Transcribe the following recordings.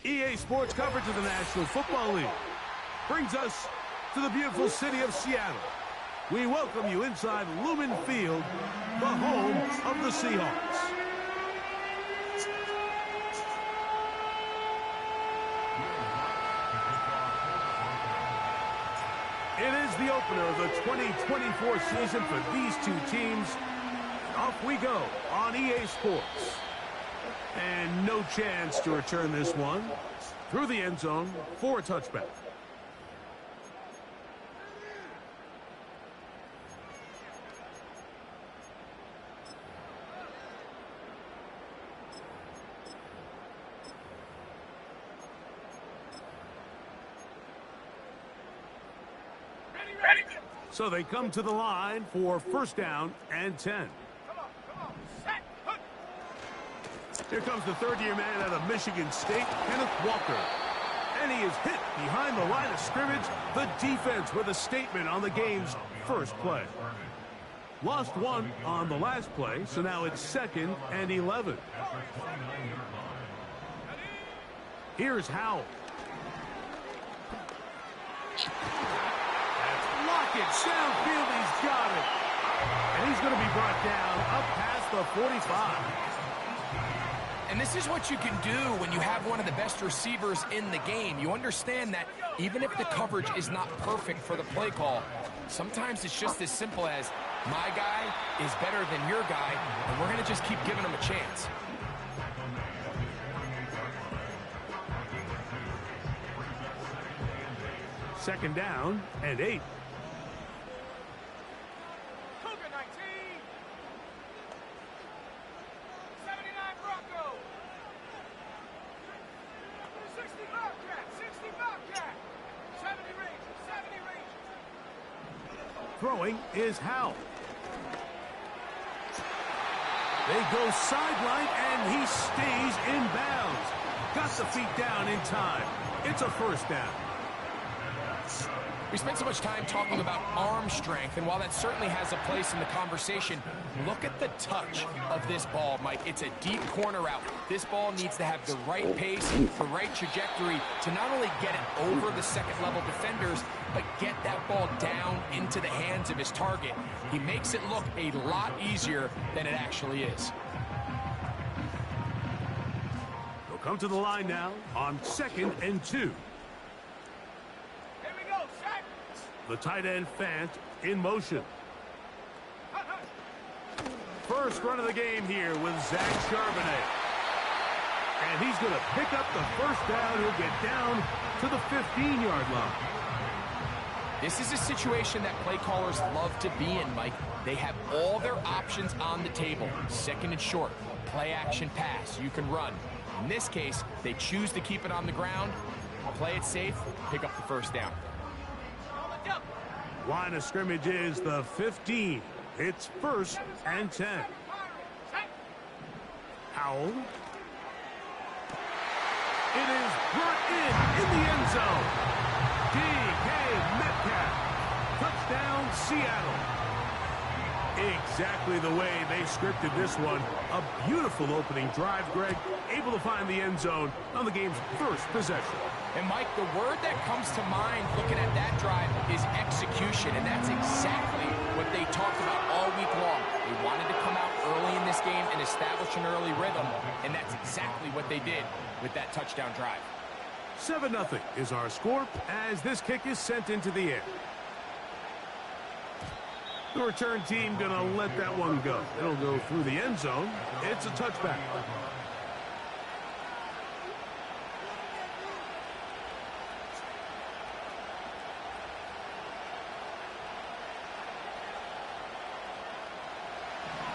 EA Sports coverage of the National Football League brings us to the beautiful city of Seattle. We welcome you inside Lumen Field, the home of the Seahawks. It is the opener of the 2024 season for these two teams. Off we go on EA Sports. And no chance to return this one through the end zone for a touchback. So they come to the line for first down and 10. Here comes the third-year man out of Michigan State, Kenneth Walker. And he is hit behind the line of scrimmage. The defense with a statement on the game's first play. Lost one on the last play, so now it's 2nd and 11. Here's Howell. Lockett, downfield, he's got it. And he's going to be brought down up past the 45. And this is what you can do when you have one of the best receivers in the game. You understand that even if the coverage is not perfect for the play call, sometimes it's just as simple as my guy is better than your guy, and we're going to just keep giving him a chance. Second down and 8. Throwing is Howell. They go sideline, and he stays in bounds. Got the feet down in time. It's a first down. We spent so much time talking about arm strength, and while that certainly has a place in the conversation, look at the touch of this ball, Mike. It's a deep corner route. This ball needs to have the right pace, the right trajectory to not only get it over the second-level defenders, but get that ball down into the hands of his target. He makes it look a lot easier than it actually is. They'll come to the line now on 2nd and 2. The tight end Fant in motion. First run of the game here with Zach Charbonnet. And he's going to pick up the first down. He'll get down to the 15-yard line. This is a situation that play callers love to be in, Mike. They have all their options on the table. 2nd and short, play action pass. You can run. In this case, they choose to keep it on the ground, play it safe, pick up the first down. Line of scrimmage is the 15. It's 1st and 10. Howell. It is brought in the end zone. DK Metcalf. Touchdown, Seattle. Exactly the way they scripted this one. A beautiful opening drive, Greg. Able to find the end zone on the game's first possession. And, Mike, the word that comes to mind looking at that drive is execution, and that's exactly what they talked about all week long. They wanted to come out early in this game and establish an early rhythm, and that's exactly what they did with that touchdown drive. 7-0 is our score as this kick is sent into the air. The return team going to let that one go. It'll go through the end zone. It's a touchback.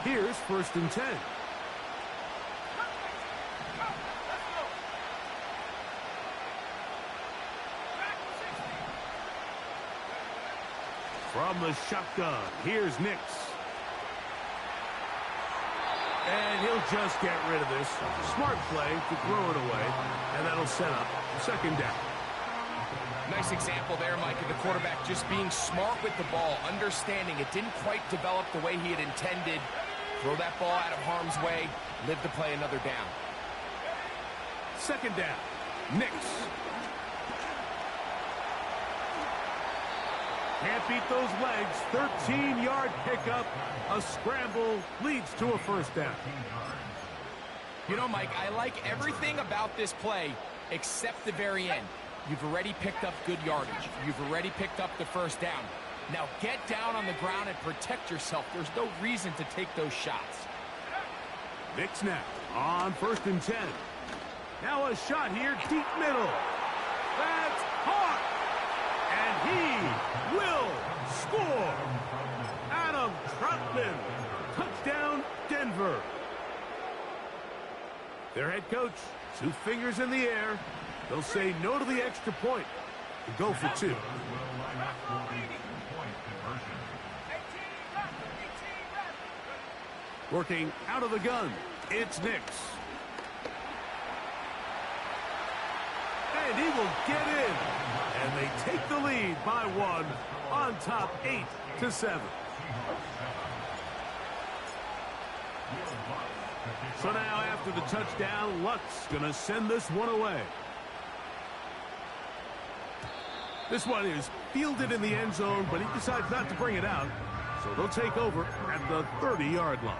Here's 1st and 10. From the shotgun, here's Nix. And he'll just get rid of this. Smart play to throw it away, and that'll set up 2nd down. Nice example there, Mike, of the quarterback just being smart with the ball, understanding it didn't quite develop the way he had intended. Throw that ball out of harm's way, live to play another down. Second down. Knicks. Can't beat those legs. 13-yard pickup. A scramble leads to a first down. You know, Mike, I like everything about this play except the very end. You've already picked up good yardage. You've already picked up the first down. Now get down on the ground and protect yourself. There's no reason to take those shots. Knicks now on 1st and 10. Now a shot here, deep middle. That's caught. And he will score. Adam Troutman. Touchdown, Denver. Their head coach, 2 fingers in the air. They'll say no to the extra point and go for 2. Working out of the gun, it's Knicks. And he will get in. And they take the lead by 1 on top 8-7. So now after the touchdown, Luck's going to send this one away. This one is fielded in the end zone, but he decides not to bring it out. So they'll take over at the 30-yard line.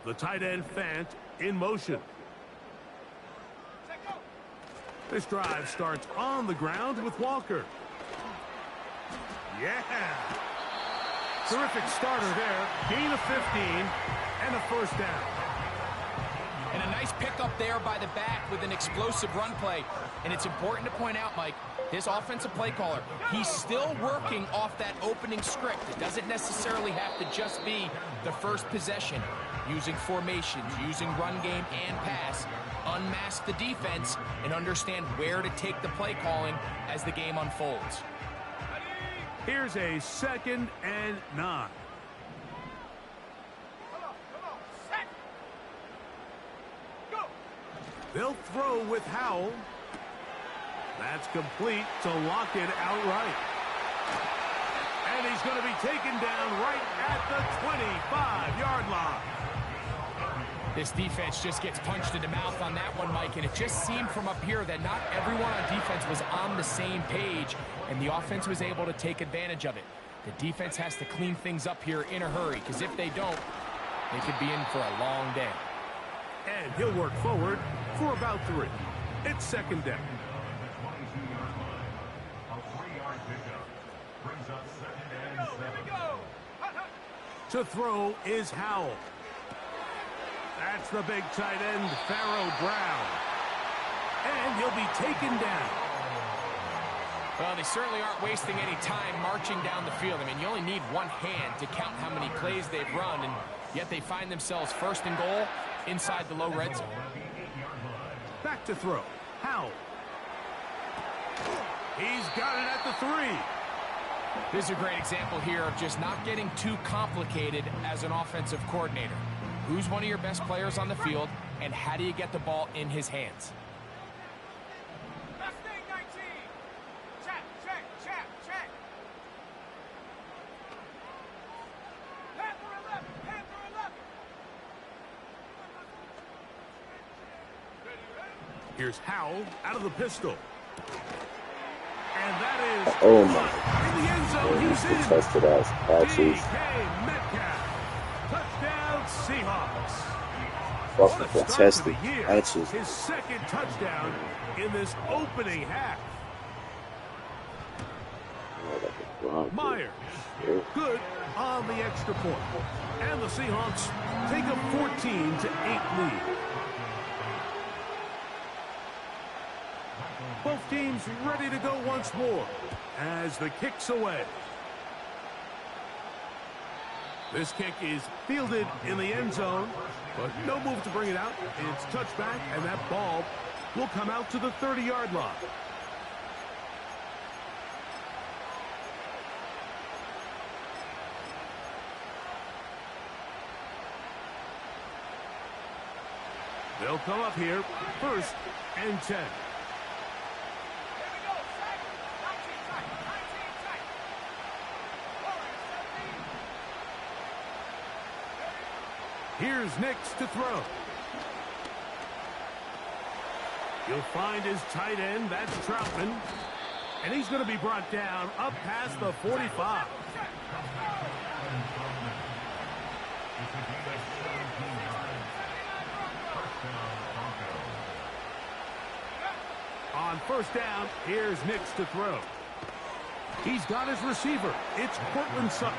The tight end Fant in motion. This drive starts on the ground with Walker. Yeah. Terrific starter there. Gain of 15 and a first down. And a nice pickup there by the back with an explosive run play. And it's important to point out, Mike, this offensive play caller, he's still working off that opening script. It doesn't necessarily have to just be the first possession. Using formations, using run game and pass, unmask the defense, and understand where to take the play calling as the game unfolds. Here's a 2nd and 9. They'll throw with Howell. That's complete to lock it outright. And he's going to be taken down right at the 25-yard line. This defense just gets punched in the mouth on that one, Mike, and it just seemed from up here that not everyone on defense was on the same page, and the offense was able to take advantage of it. The defense has to clean things up here in a hurry, because if they don't, they could be in for a long day. And he'll work forward for about 3. It's 2nd down. To throw is Howell. That's the big tight end, Pharaoh Brown. And he'll be taken down. Well, they certainly aren't wasting any time marching down the field. I mean, you only need one hand to count how many plays they've run, and yet they find themselves 1st and goal inside the low red zone. Back to throw. Howell. He's got it at the 3. This is a great example here of just not getting too complicated as an offensive coordinator. Who's one of your best players on the field, and how do you get the ball in his hands? Here's Howell out of the pistol. And that is Oh my. in the end zone. He's in. Contested as passes. DK Metcalf. Touchdown Seahawks. Fucking What a start to contested the year. passes. His 2nd touchdown in this opening half. Myers. Good on the extra point. And the Seahawks take a 14-8 lead. Both teams ready to go once more as the kick's away. This kick is fielded in the end zone, but no move to bring it out. It's touchback, and that ball will come out to the 30-yard line. They'll come up here, 1st and 10. Here's Nix to throw. He'll find his tight end, that's Troutman. And he's going to be brought down up past the 45. On 1st down, here's Nix to throw. He's got his receiver. It's Cortland Sutton.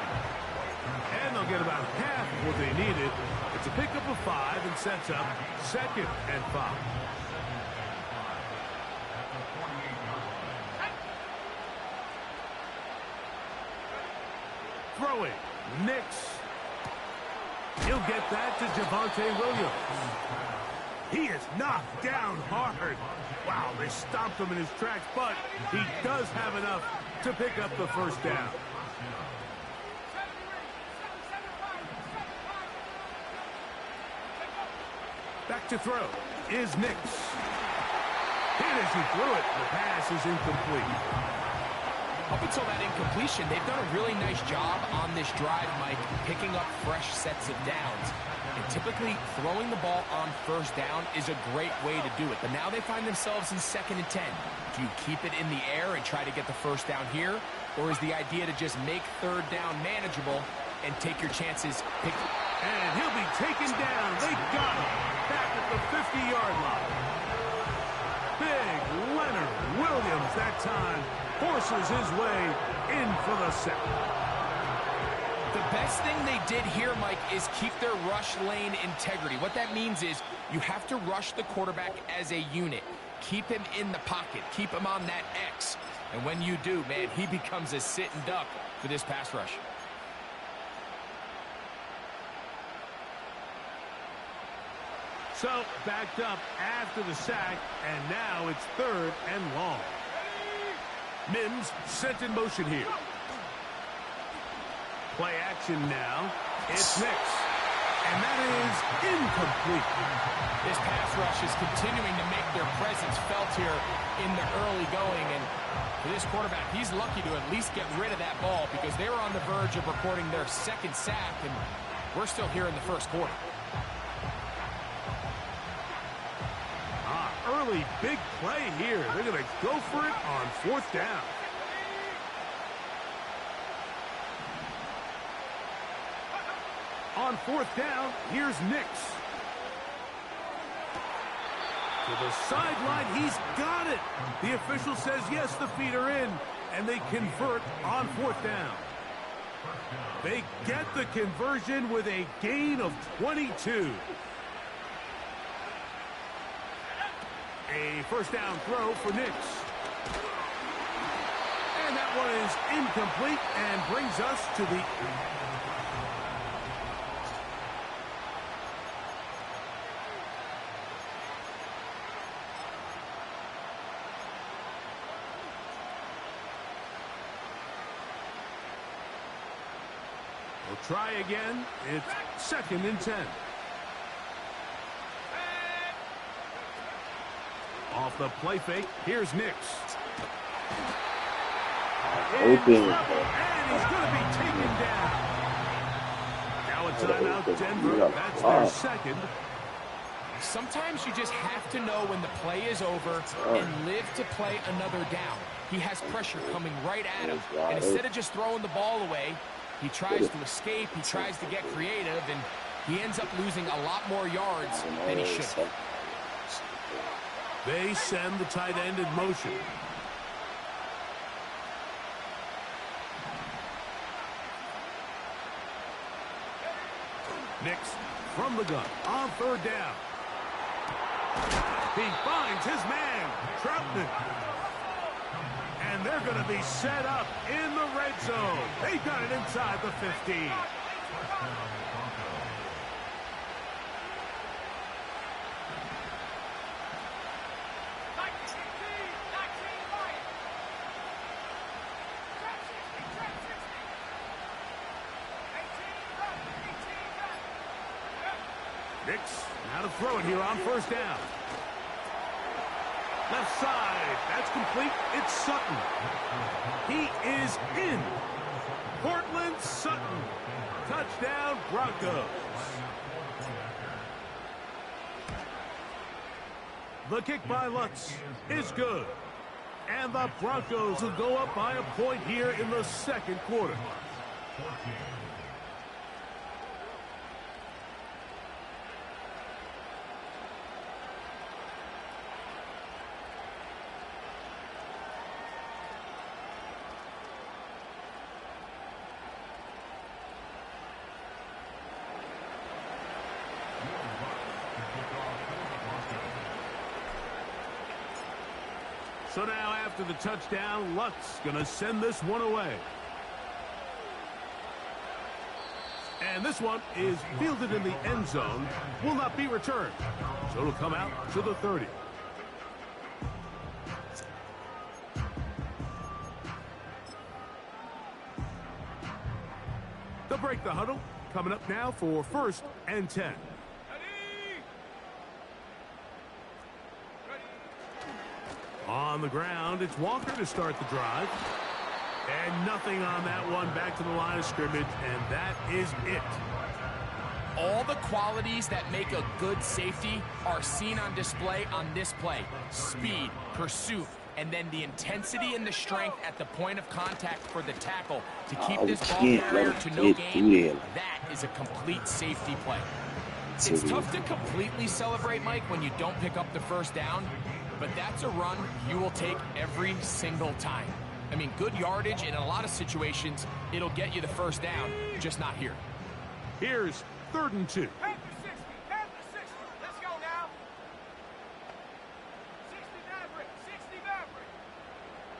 And they'll get about half of what they needed. It's a pickup of 5 and sets up 2nd and 5. Throwing, Nix. He'll get that to Javonte Williams. He is knocked down hard. Wow, they stopped him in his tracks, but he does have enough to pick up the 1st down. Back to throw is Nix. Hit as he threw it. The pass is incomplete. Up until that incompletion, they've done a really nice job on this drive, Mike, picking up fresh sets of downs. And typically, throwing the ball on 1st down is a great way to do it. But now they find themselves in 2nd and 10. Do you keep it in the air and try to get the 1st down here? Or is the idea to just make 3rd down manageable and take your chances? And he'll be taken down. They got him back at the 50-yard line. Big Leonard Williams that time forces his way in for the sack. The best thing they did here, Mike, is keep their rush lane integrity. What that means is you have to rush the quarterback as a unit. Keep him in the pocket. Keep him on that X. And when you do, man, he becomes a sitting duck for this pass rush. So, backed up after the sack, and now it's 3rd and long. Mims sent in motion here. Play action now. It's Nix. And that is incomplete. This pass rush is continuing to make their presence felt here in the early going. And for this quarterback, he's lucky to at least get rid of that ball because they were on the verge of recording their 2nd sack, and we're still here in the 1st quarter. Early big play here. They're going to go for it on 4th down. On 4th down, here's Nix. To the sideline, he's got it. The official says yes, the feet are in, and they convert on 4th down. They get the conversion with a gain of 22. A 1st down throw for Nix. And that one is incomplete and brings us to the... We'll try again. It's 2nd and 10. Off the play fake, here's Nix. And he's going to be taken down. Now a timeout, Denver. That's their 2nd. Sometimes you just have to know when the play is over and live to play another down. He has pressure coming right at him. And instead of just throwing the ball away, he tries to escape, he tries to get creative, and he ends up losing a lot more yards than he should have. They send the tight end in motion. Nix from the gun on 3rd down. He finds his man, Troutman. And they're going to be set up in the red zone. They've got it inside the 15. Nix Now to throw it here on first down. Left side. That's complete. It's Sutton. He is in. Cortland Sutton. Touchdown, Broncos. The kick by Lutz is good. And the Broncos will go up by a point here in the second quarter. So now after the touchdown, Lutz going to send this one away. And this one is fielded in the end zone, will not be returned. So it'll come out to the 30. They'll break the huddle. Coming up now for 1st and 10. On the ground, it's Walker to start the drive. And nothing on that one, back to the line of scrimmage, and that is it. All the qualities that make a good safety are seen on display on this play. Speed, pursuit, and then the intensity and the strength at the point of contact for the tackle to keep this ball carrier to no gain. That is a complete safety play. It's tough to completely celebrate, Mike, when you don't pick up the first down. But that's a run you will take every single time. I mean, good yardage, and in a lot of situations, it'll get you the first down, just not here. Here's 3rd and 2. Head to 60. Head to 60. Let's go now. 60 Maverick. 60 Maverick.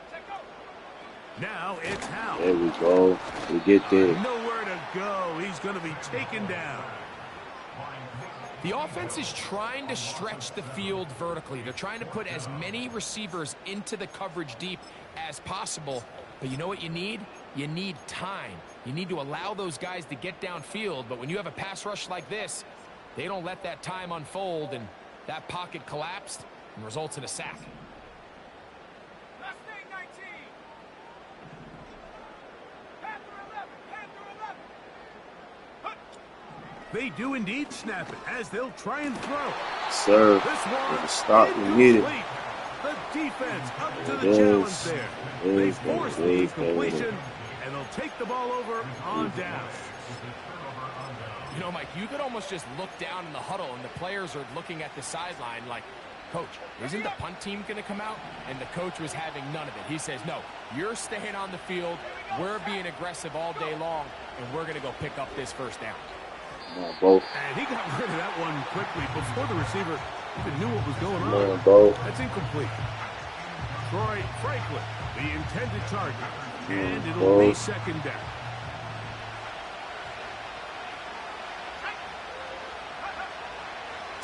Check go. Now it's Hal. There we go. We get there. Nowhere to go. He's going to be taken down. The offense is trying to stretch the field vertically. They're trying to put as many receivers into the coverage deep as possible. But you know what you need? You need time. You need to allow those guys to get downfield. But when you have a pass rush like this, they don't let that time unfold, and that pocket collapsed and results in a sack. Mustang 19. Panther 11. Panther 11. They do indeed snap it as they'll try and throw. Sir, This one stop and get it. incomplete. The defense up to the challenge there. They force the incompletion, and they'll take the ball over on down. You know, Mike, you could almost just look down in the huddle, and the players are looking at the sideline like, Coach, isn't the punt team going to come out? And the coach was having none of it. He says, no, you're staying on the field. We're being aggressive all day long, and we're going to go pick up this first down. Both. And he got rid of that one quickly before the receiver even knew what was going on. Both. That's incomplete. Troy Franklin, the intended target. And it'll be 2nd down.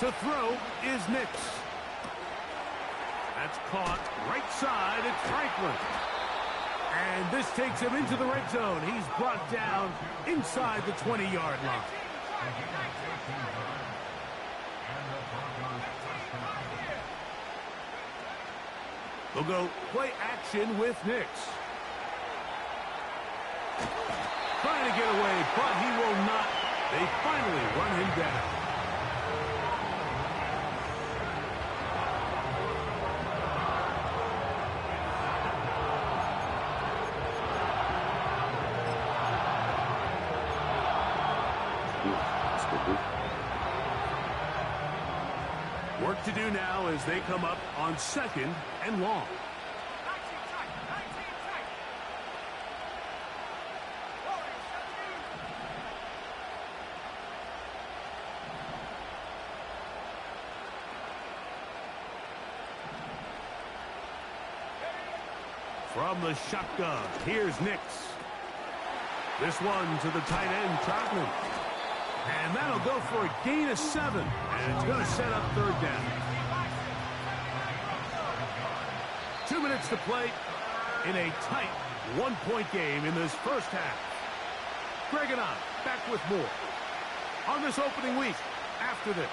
To throw is Nix. That's caught right side. It's Franklin. And this takes him into the red zone. He's brought down inside the 20-yard line. They'll go play action with Nix. Trying to get away, but he will not. They finally run him down. Work to do now as they come up on 2nd and long. 19 tight. 19 tight. Warriors 17. From the shotgun, here's Nix. This one to the tight end, Troutman. And that'll go for a gain of 7. And it's going to set up 3rd down. 2 minutes to play in a tight 1-point game in this first half. Greg and I back with more on this opening week after this.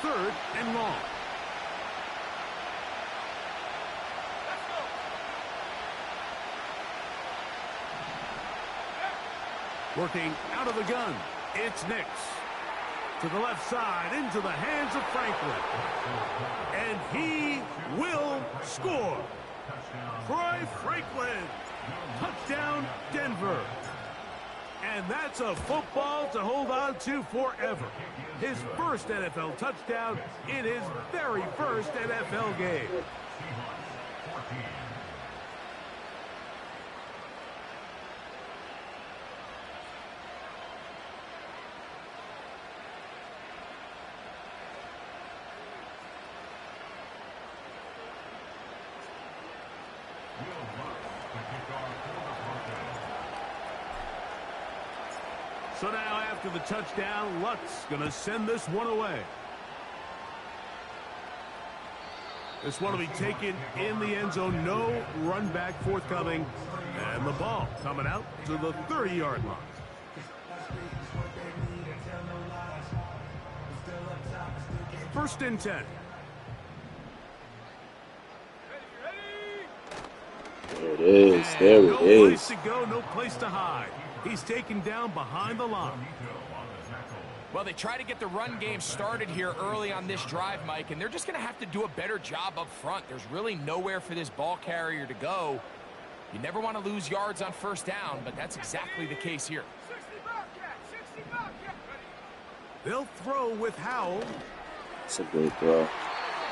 3rd and long. Working out of the gun, it's Nix. To the left side, into the hands of Franklin. And he will score. Troy Franklin. Touchdown, Denver. And that's a football to hold on to forever. His first NFL touchdown in his very first NFL game. So now after the touchdown, Lutz going to send this one away. This one will be taken in the end zone. No run back forthcoming. And the ball coming out to the 30-yard line. First and 10. There it is. And There no it is. place to go, no place to hide. He's taken down behind the line. Well, they try to get the run game started here early on this drive, Mike, and they're just going to have to do a better job up front. There's really nowhere for this ball carrier to go. You never want to lose yards on first down, but that's exactly the case here. 60 Bobcat, 60 Bobcat. They'll throw with Howell. It's a great throw.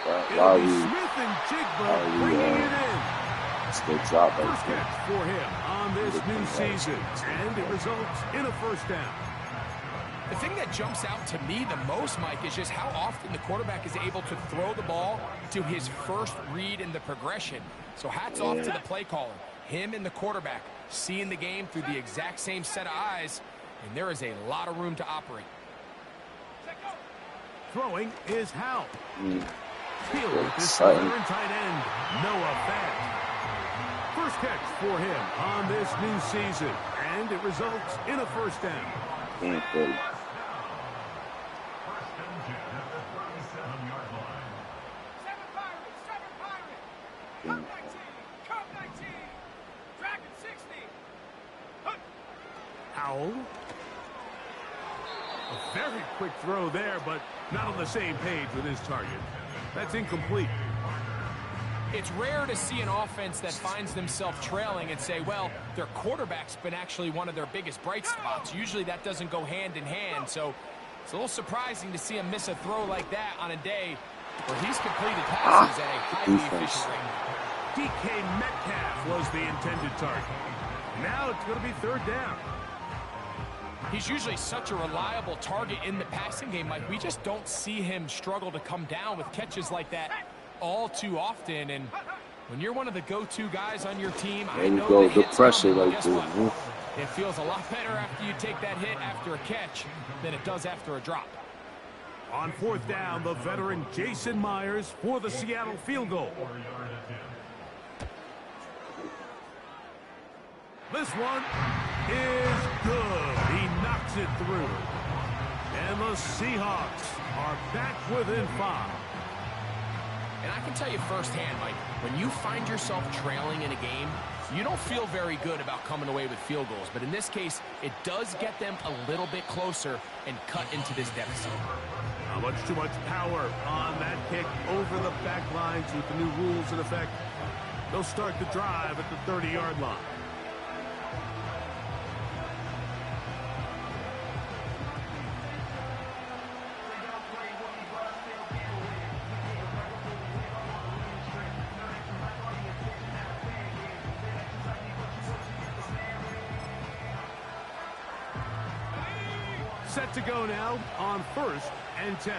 It'll be Lowry, Smith and Jigba bringing it in. it's a good job First right there. catch for him on this new season, and it results in a first down. The thing that jumps out to me the most, Mike, is just how often the quarterback is able to throw the ball to his first read in the progression. So hats off to the play caller. Him and the quarterback seeing the game through the exact same set of eyes, and there is a lot of room to operate. Throwing is Howell. Field Good with his sight. veteran tight end, Noah Fant. First catch for him on this new season, and it results in a first down. Can't play. Come 19, come 19. Dragon 60. Howell. A very quick throw there, but not on the same page with his target. That's incomplete. It's rare to see an offense that finds themselves trailing and say, well, their quarterback's been actually one of their biggest bright spots. Usually that doesn't go hand in hand, so it's a little surprising to see him miss a throw like that on a day where he's completed passes at a highly efficient rate. DK Metcalf was the intended target. Now it's going to be third down. He's usually such a reliable target in the passing game, Mike. We just don't see him struggle to come down with catches like that all too often. And when you're one of the go-to guys on your team, There I you know go, the the hits pressure come, but right guess there. what? It feels a lot better after you take that hit after a catch than it does after a drop. On fourth down, the veteran Jason Myers for the Seattle field goal. This one is good. He knocks it through. And the Seahawks are back within 5. And I can tell you firsthand, Mike, when you find yourself trailing in a game, you don't feel very good about coming away with field goals. But in this case, it does get them a little bit closer and cut into this deficit. Not much too much power on that kick over the back lines with the new rules in effect. They'll start the drive at the 30-yard line. Set to go now on first and 10.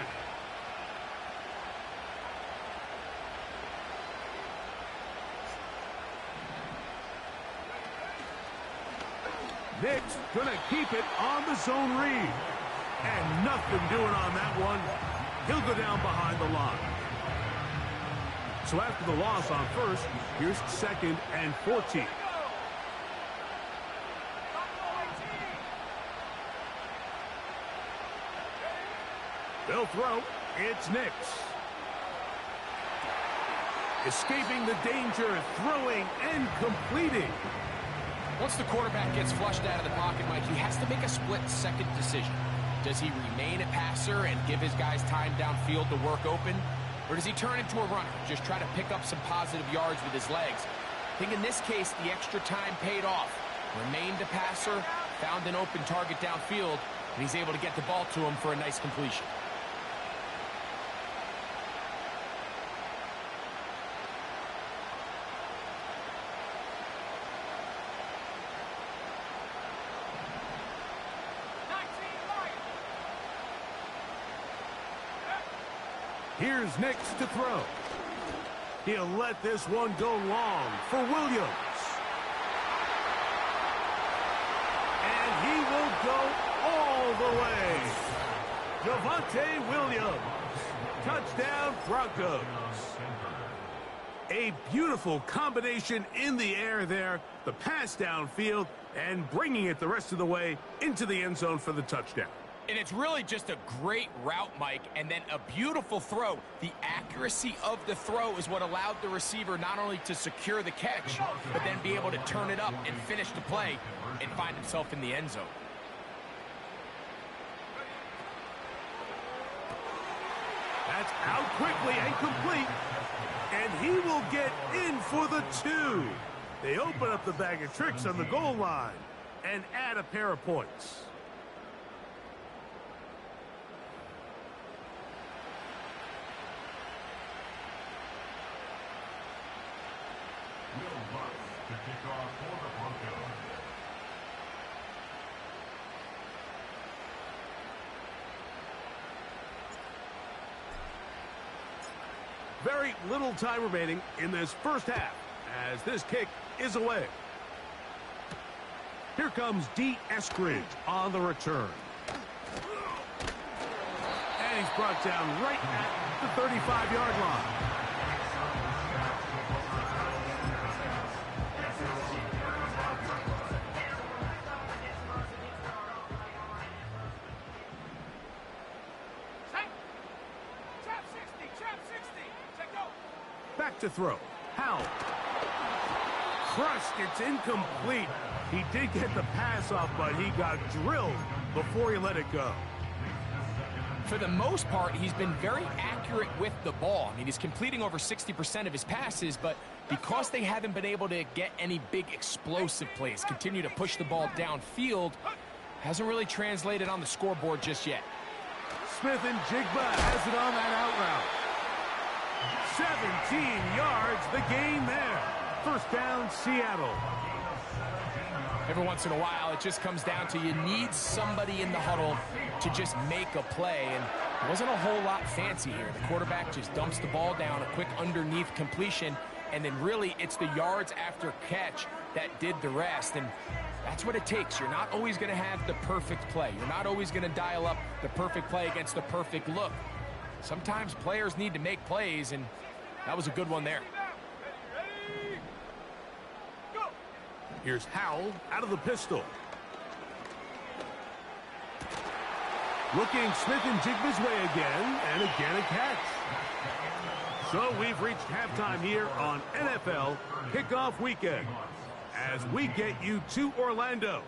Nick's gonna keep it on the zone read. And nothing doing on that one. He'll go down behind the line. So after the loss on first, here's second and 14. They'll throw. It's Nix. Escaping the danger, throwing and completing. Once the quarterback gets flushed out of the pocket, Mike, he has to make a split-second decision. Does he remain a passer and give his guys time downfield to work open? Or does he turn into a runner, just try to pick up some positive yards with his legs? I think in this case, the extra time paid off. Remained a passer, found an open target downfield, and he's able to get the ball to him for a nice completion. Here's Nix to throw. He'll let this one go long for Williams. And he will go all the way. Javonte Williams. Touchdown Broncos. A beautiful combination in the air there. The pass downfield and bringing it the rest of the way into the end zone for the touchdown. And it's really just a great route, Mike, and then a beautiful throw. The accuracy of the throw is what allowed the receiver not only to secure the catch, but then be able to turn it up and finish the play and find himself in the end zone. That's out quickly and complete. And he will get in for the 2. They open up the bag of tricks on the goal line and add a pair of points. Very little time remaining in this first half as this kick is away. Here comes D. Eskridge on the return. And he's brought down right at the 35-yard line. Back to throw. Howell. Crushed. It's incomplete. He did get the pass off, but he got drilled before he let it go. For the most part, he's been very accurate with the ball. I mean, he's completing over 60% of his passes, but because they haven't been able to get any big explosive plays, continue to push the ball downfield, hasn't really translated on the scoreboard just yet. Smith and Jigba has it on that out route. 17 yards, the gain there. First down, Seattle. Every once in a while, it just comes down to you need somebody in the huddle to just make a play, and it wasn't a whole lot fancy here. The quarterback just dumps the ball down, a quick underneath completion, and then really it's the yards after catch that did the rest, and that's what it takes. You're not always going to have the perfect play. You're not always going to dial up the perfect play against the perfect look. Sometimes players need to make plays, and that was a good one there. Here's Howell out of the pistol. Looking Smith and Jigba's way again, and again a catch. So we've reached halftime here on NFL Kickoff Weekend as we get you to Orlando.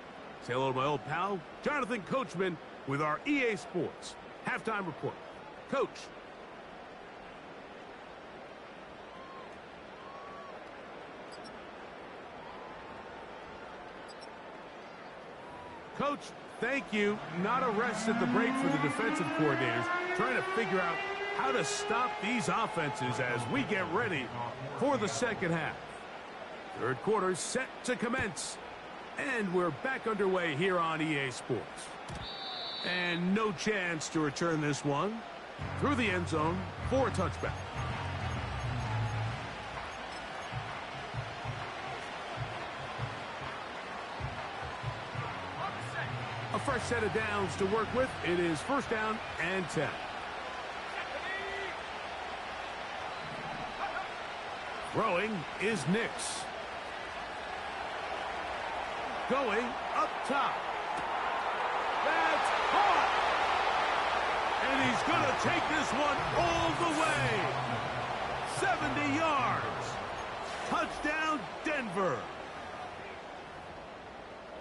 Say hello to my old pal, Jonathan Coachman, with our EA Sports Halftime Report. Coach. Coach, thank you. Not a rest at the break for the defensive coordinators, trying to figure out how to stop these offenses as we get ready for the second half. Third quarter set to commence, and we're back underway here on EA Sports. And no chance to return this one through the end zone for a touchback. A fresh set of downs to work with. It is first down and 10. Throwing is Nix. Going up top. That's caught. And he's going to take this one all the way. 70 yards. Touchdown, Denver.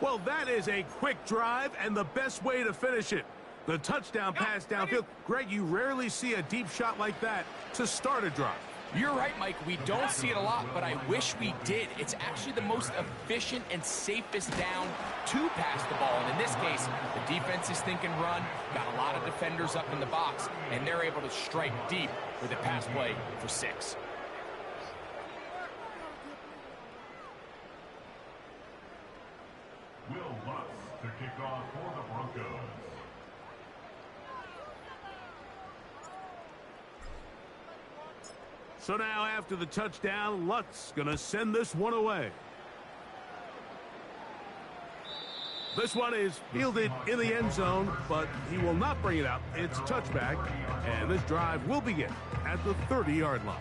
Well, that is a quick drive and the best way to finish it. The touchdown pass downfield. Greg, you rarely see a deep shot like that to start a drive. You're right, Mike. We don't see it a lot, but I wish we did. It's actually the most efficient and safest down to pass the ball. And in this case, the defense is thinking run, got a lot of defenders up in the box, and they're able to strike deep with a pass play for 6. Will Lutz to kick off for the Broncos. So now after the touchdown, Lutz gonna send this one away. This one is fielded in the end zone, but he will not bring it out. It's a touchback, and this drive will begin at the 30-yard line.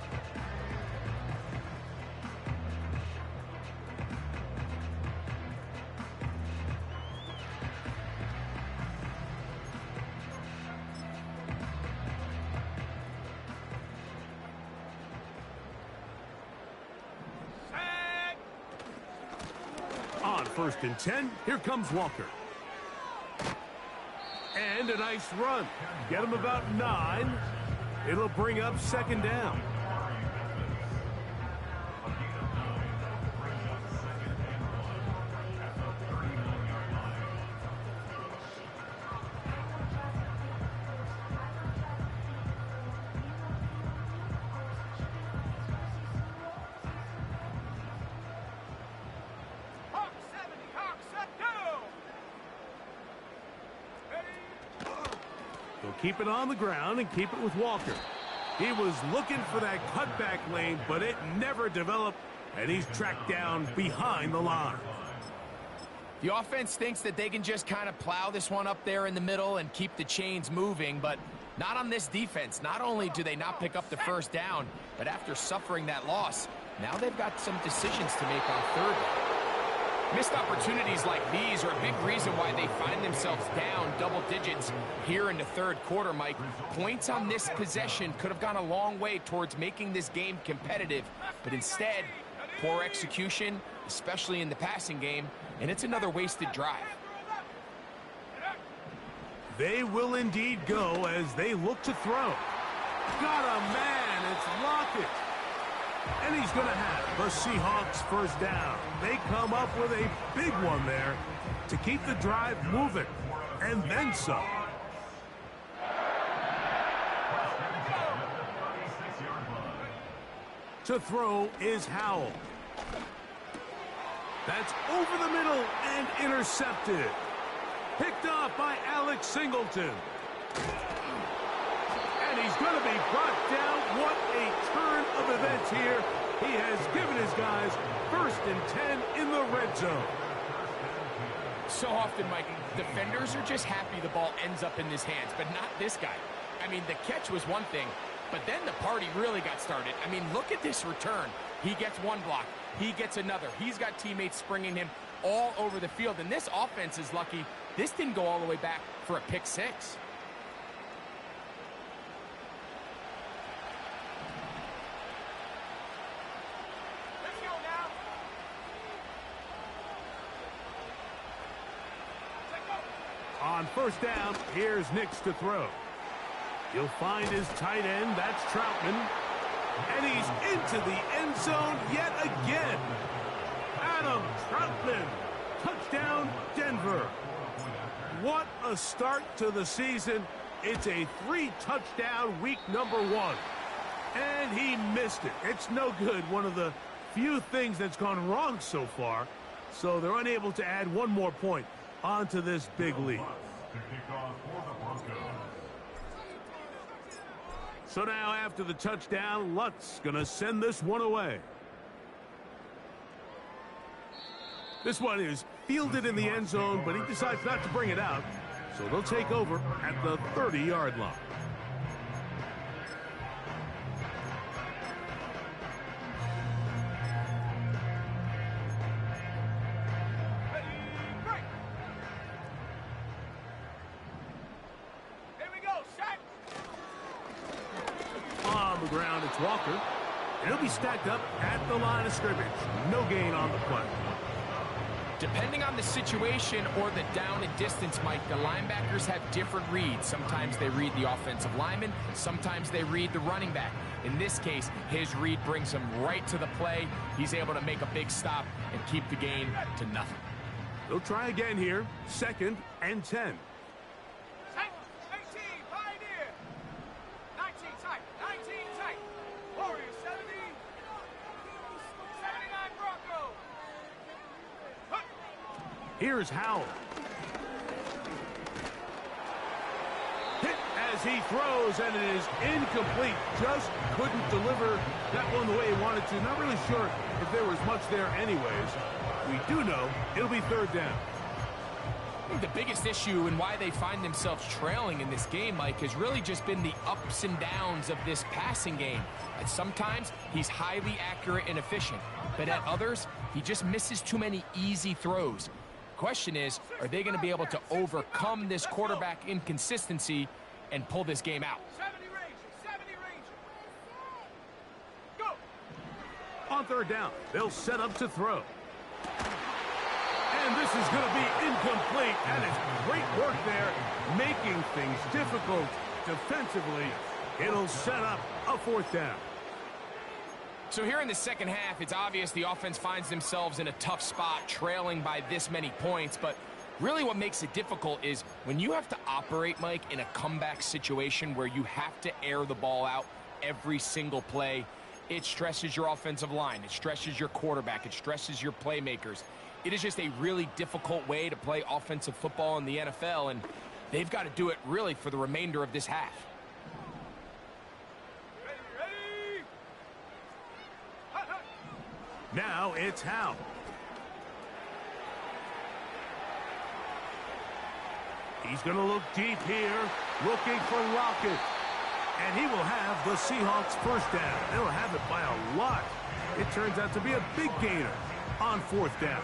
On 1st and 10, here comes Walker. And a nice run. Get him about 9. It'll bring up 2nd down. Keep it on the ground and keep it with Walker. He was looking for that cutback lane, but it never developed, and he's tracked down behind the line. The offense thinks that they can just kind of plow this one up there in the middle and keep the chains moving, but not on this defense. Not only do they not pick up the 1st down, but after suffering that loss, now they've got some decisions to make on 3rd down. Missed opportunities like these are a big reason why they find themselves down double digits here in the 3rd quarter, Mike. Points on this possession could have gone a long way towards making this game competitive, but instead, poor execution, especially in the passing game, and it's another wasted drive. They will indeed go as they look to throw. Got a man, it's Lockett. And he's going to have the Seahawks 1st down. They come up with a big one there to keep the drive moving, and then some. To throw is Howell. That's over the middle and intercepted. Picked off by Alex Singleton. And he's going to be brought down. What a turn of events here. He has given his guys 1st and 10 in the red zone. So often, Mike, defenders are just happy the ball ends up in his hands, but not this guy. I mean, the catch was one thing, but then the party really got started. I mean, look at this return. He gets one block. He gets another. He's got teammates springing him all over the field, and this offense is lucky this didn't go all the way back for a pick 6. On 1st down, here's Nix to throw. He'll find his tight end, that's Troutman. And he's into the end zone yet again. Adam Troutman, touchdown Denver. What a start to the season. It's a 3-touchdown week number 1. And he missed it. It's no good. One of the few things that's gone wrong so far. So they're unable to add one more point onto this big lead. So now after the touchdown, Lutz gonna send this one away. This one is fielded in the end zone, but he decides not to bring it out. So they'll take over at the 30-yard line. ground, it's Walker. And he'll be stacked up at the line of scrimmage. No gain on the play. Depending on the situation or the down and distance, Mike, the linebackers have different reads. Sometimes they read the offensive lineman. Sometimes they read the running back. In this case, his read brings him right to the play. He's able to make a big stop and keep the gain to nothing. They'll try again here. 2nd and 10. 18, Pioneer. 19 tight, 19 tight. Warriors 70. 79 Bronco. Here's Howell. Hit as he throws, and it is incomplete. Just couldn't deliver that one the way he wanted to. Not really sure if there was much there anyways. We do know it'll be 3rd down. I think the biggest issue and why they find themselves trailing in this game, Mike, has really just been the ups and downs of this passing game. At sometimes, he's highly accurate and efficient, but at others, he just misses too many easy throws. Question is, are they going to be able to overcome this quarterback inconsistency and pull this game out? 70 Rangers, 70 Rangers. Go. On 3rd down, they'll set up to throw. And this is going to be incomplete. And it's great work there, making things difficult defensively. It'll set up a 4th down. So here in the second half, it's obvious the offense finds themselves in a tough spot, trailing by this many points. But really what makes it difficult is when you have to operate, Mike, in a comeback situation where you have to air the ball out every single play, it stresses your offensive line. It stresses your quarterback. It stresses your playmakers. It is just a really difficult way to play offensive football in the NFL, and they've got to do it really for the remainder of this half. Ready. Hut, hut. Now it's Howell. He's going to look deep here, looking for Lockett. And he will have the Seahawks 1st down. They'll have it by a lot. It turns out to be a big gainer on 4th down.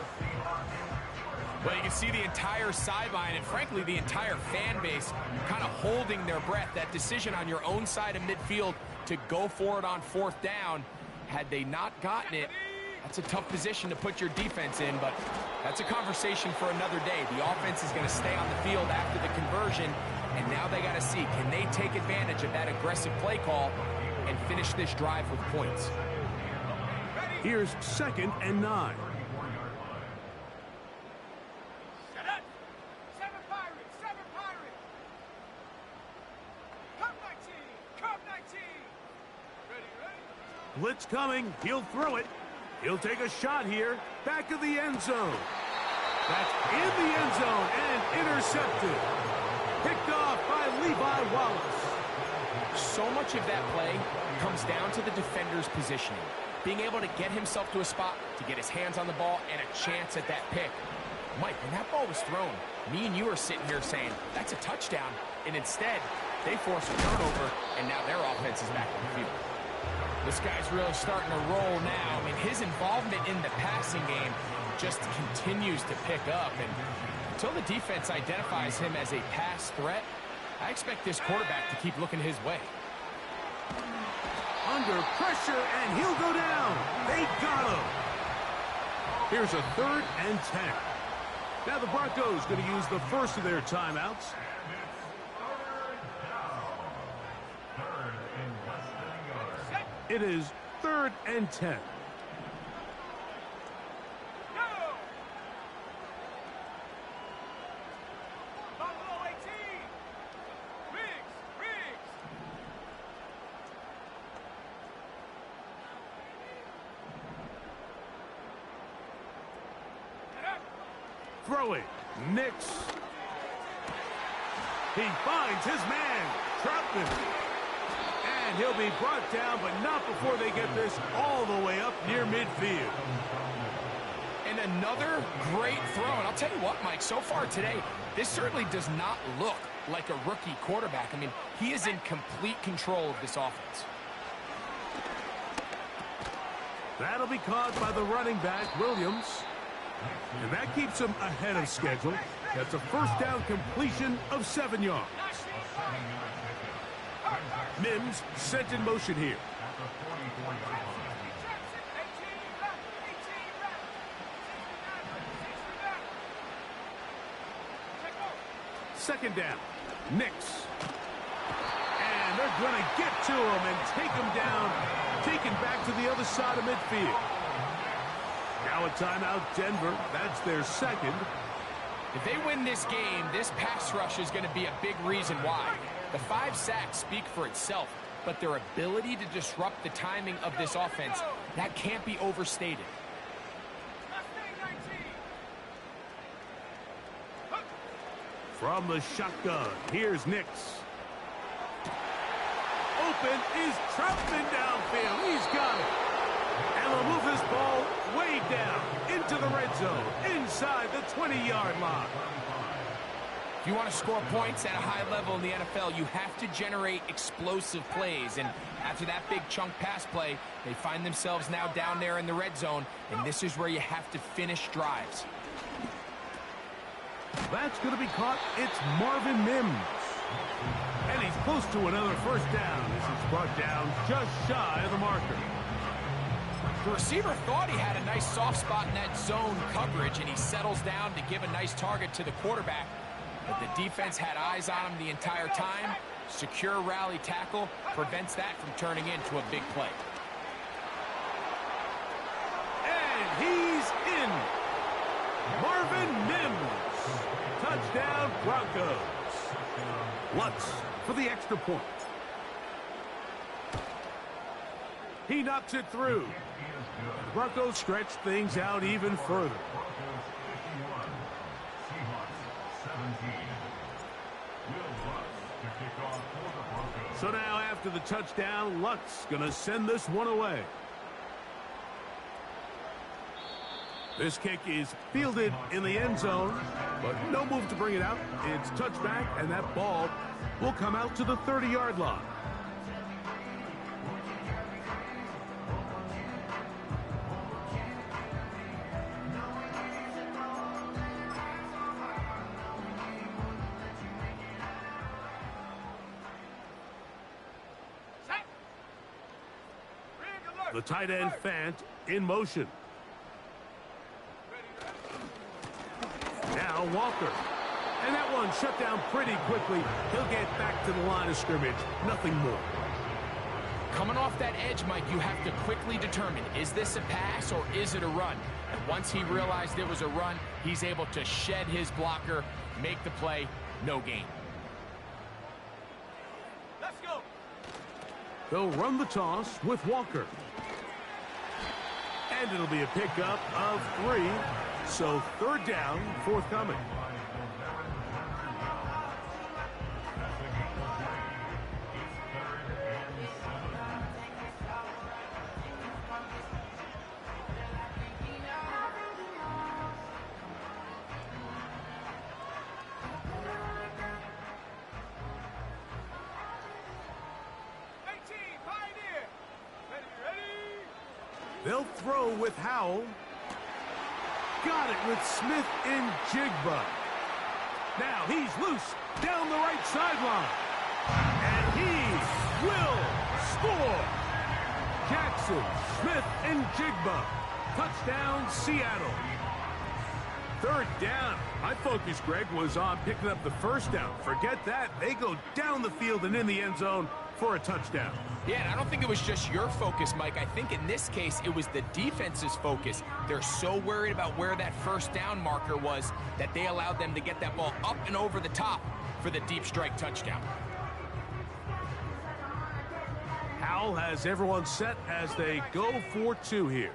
Well, you can see the entire sideline and, frankly, the entire fan base kind of holding their breath. That decision on your own side of midfield to go for it on 4th down, had they not gotten it, that's a tough position to put your defense in, but that's a conversation for another day. The offense is going to stay on the field after the conversion, and now they got to see, can they take advantage of that aggressive play call and finish this drive with points? Here's 2nd and 9. Set up. 7 Pirates, 7 Pirates. Come 19, come 19. Ready. Blitz coming. He'll throw it. He'll take a shot here. Back of the end zone. That's in the end zone and intercepted. Picked off by Levi Wallace. So much of that play comes down to the defender's positioning. Being able to get himself to a spot, to get his hands on the ball, and a chance at that pick. Mike, when that ball was thrown, me and you are sitting here saying, that's a touchdown. And instead, they force a turnover, and now their offense is back on the field. This guy's really starting to roll now. I mean, his involvement in the passing game just continues to pick up. And until the defense identifies him as a pass threat, I expect this quarterback to keep looking his way. Under pressure, and he'll go down. They got him. Here's a 3rd and 10. Now the Broncos going to use the first of their timeouts. It is 3rd and 10. Go. Buffalo 18. Riggs. Throwing. Nix. He finds his man, Troutman. And he'll be brought down, but not before they get this all the way up near midfield. And another great throw. And I'll tell you what, Mike, so far today, this certainly does not look like a rookie quarterback. I mean, he is in complete control of this offense. That'll be caught by the running back, Williams. And that keeps him ahead of schedule. That's a 1st down completion of 7 yards. Mims sent in motion here. the 44-yard line. Jackson, 18 left, 18 left. 69 left, 60 left. Take over. Second down. Knicks. And they're going to get to him and take him down. Taken back to the other side of midfield. Now a timeout, Denver. That's their second. If they win this game, this pass rush is going to be a big reason why. The 5 sacks speak for itself, but their ability to disrupt the timing of this offense, that can't be overstated. Mustang 19. From the shotgun, here's Nix. Open is Troutman downfield. He's got it. And they'll move this ball way down into the red zone, inside the 20-yard line. If you want to score points at a high level in the NFL, you have to generate explosive plays. And after that big chunk pass play, they find themselves now down there in the red zone, and this is where you have to finish drives. That's going to be caught. It's Marvin Mims. And he's close to another first down as he's brought down just shy of the marker. The receiver thought he had a nice soft spot in that zone coverage, and he settles down to give a nice target to the quarterback. But the defense had eyes on him the entire time. Secure rally tackle prevents that from turning into a big play. And he's in. Marvin Mims. Touchdown, Broncos. Lutz for the extra point. He knocks it through. Broncos stretch things out even further. Broncos 51, Seahawks 17. Will Lutz to kick off for the Broncos. So now after the touchdown, Lutz gonna send this one away. This kick is fielded in the end zone, but no move to bring it out. It's touchback, and that ball will come out to the 30-yard line. Set. Rig alert. The tight end Fant in motion. Now Walker. And that one shut down pretty quickly. He'll get back to the line of scrimmage. Nothing more. Coming off that edge, Mike, you have to quickly determine, is this a pass or is it a run? And once he realized it was a run, he's able to shed his blocker, make the play, no gain. Let's go. They'll run the toss with Walker. And it'll be a pickup of 3. So third down, forthcoming. Pioneer. Ready. They'll throw with Howell. Got it with Smith and Jigba. Now he's loose down the right sideline. And he will score. Jackson, Smith, and Jigba. Touchdown, Seattle. Third down. My focus, Greg, was on picking up the first down. Forget that. They go down the field and in the end zone for a touchdown. Yeah, and I don't think it was just your focus, Mike. I think in this case, it was the defense's focus. They're so worried about where that first down marker was that they allowed them to get that ball up and over the top for the deep strike touchdown. Howell has everyone set as they go for 2 here.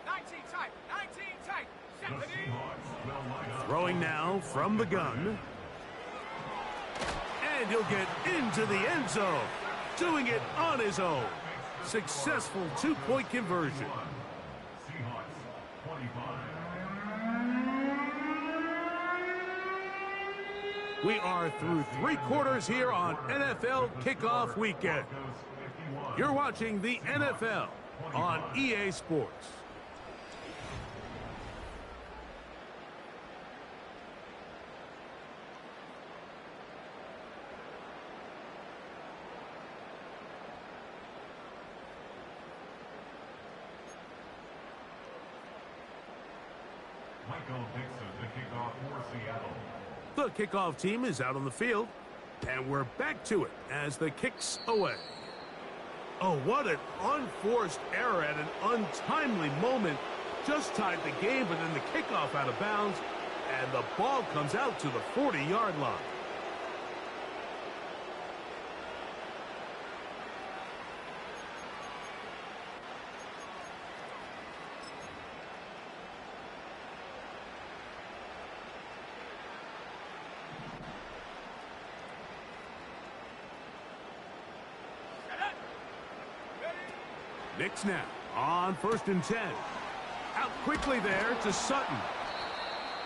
19 tight. 19 tight. The Set. Seahawks will line up. Throwing now from the gun. And he'll get into the end zone. Doing it on his own. Successful 2-point conversion. Seahawks 25. We are through 3 quarters here on NFL Kickoff Weekend. You're watching the NFL on EA Sports. Michael Dixon to kick off for Seattle. The kickoff team is out on the field, and we're back to it as the kick's away. Oh, what an unforced error at an untimely moment. Just tied the game, but then the kickoff out of bounds, and the ball comes out to the 40-yard line. Knicks now on 1st and 10. Out quickly there to Sutton.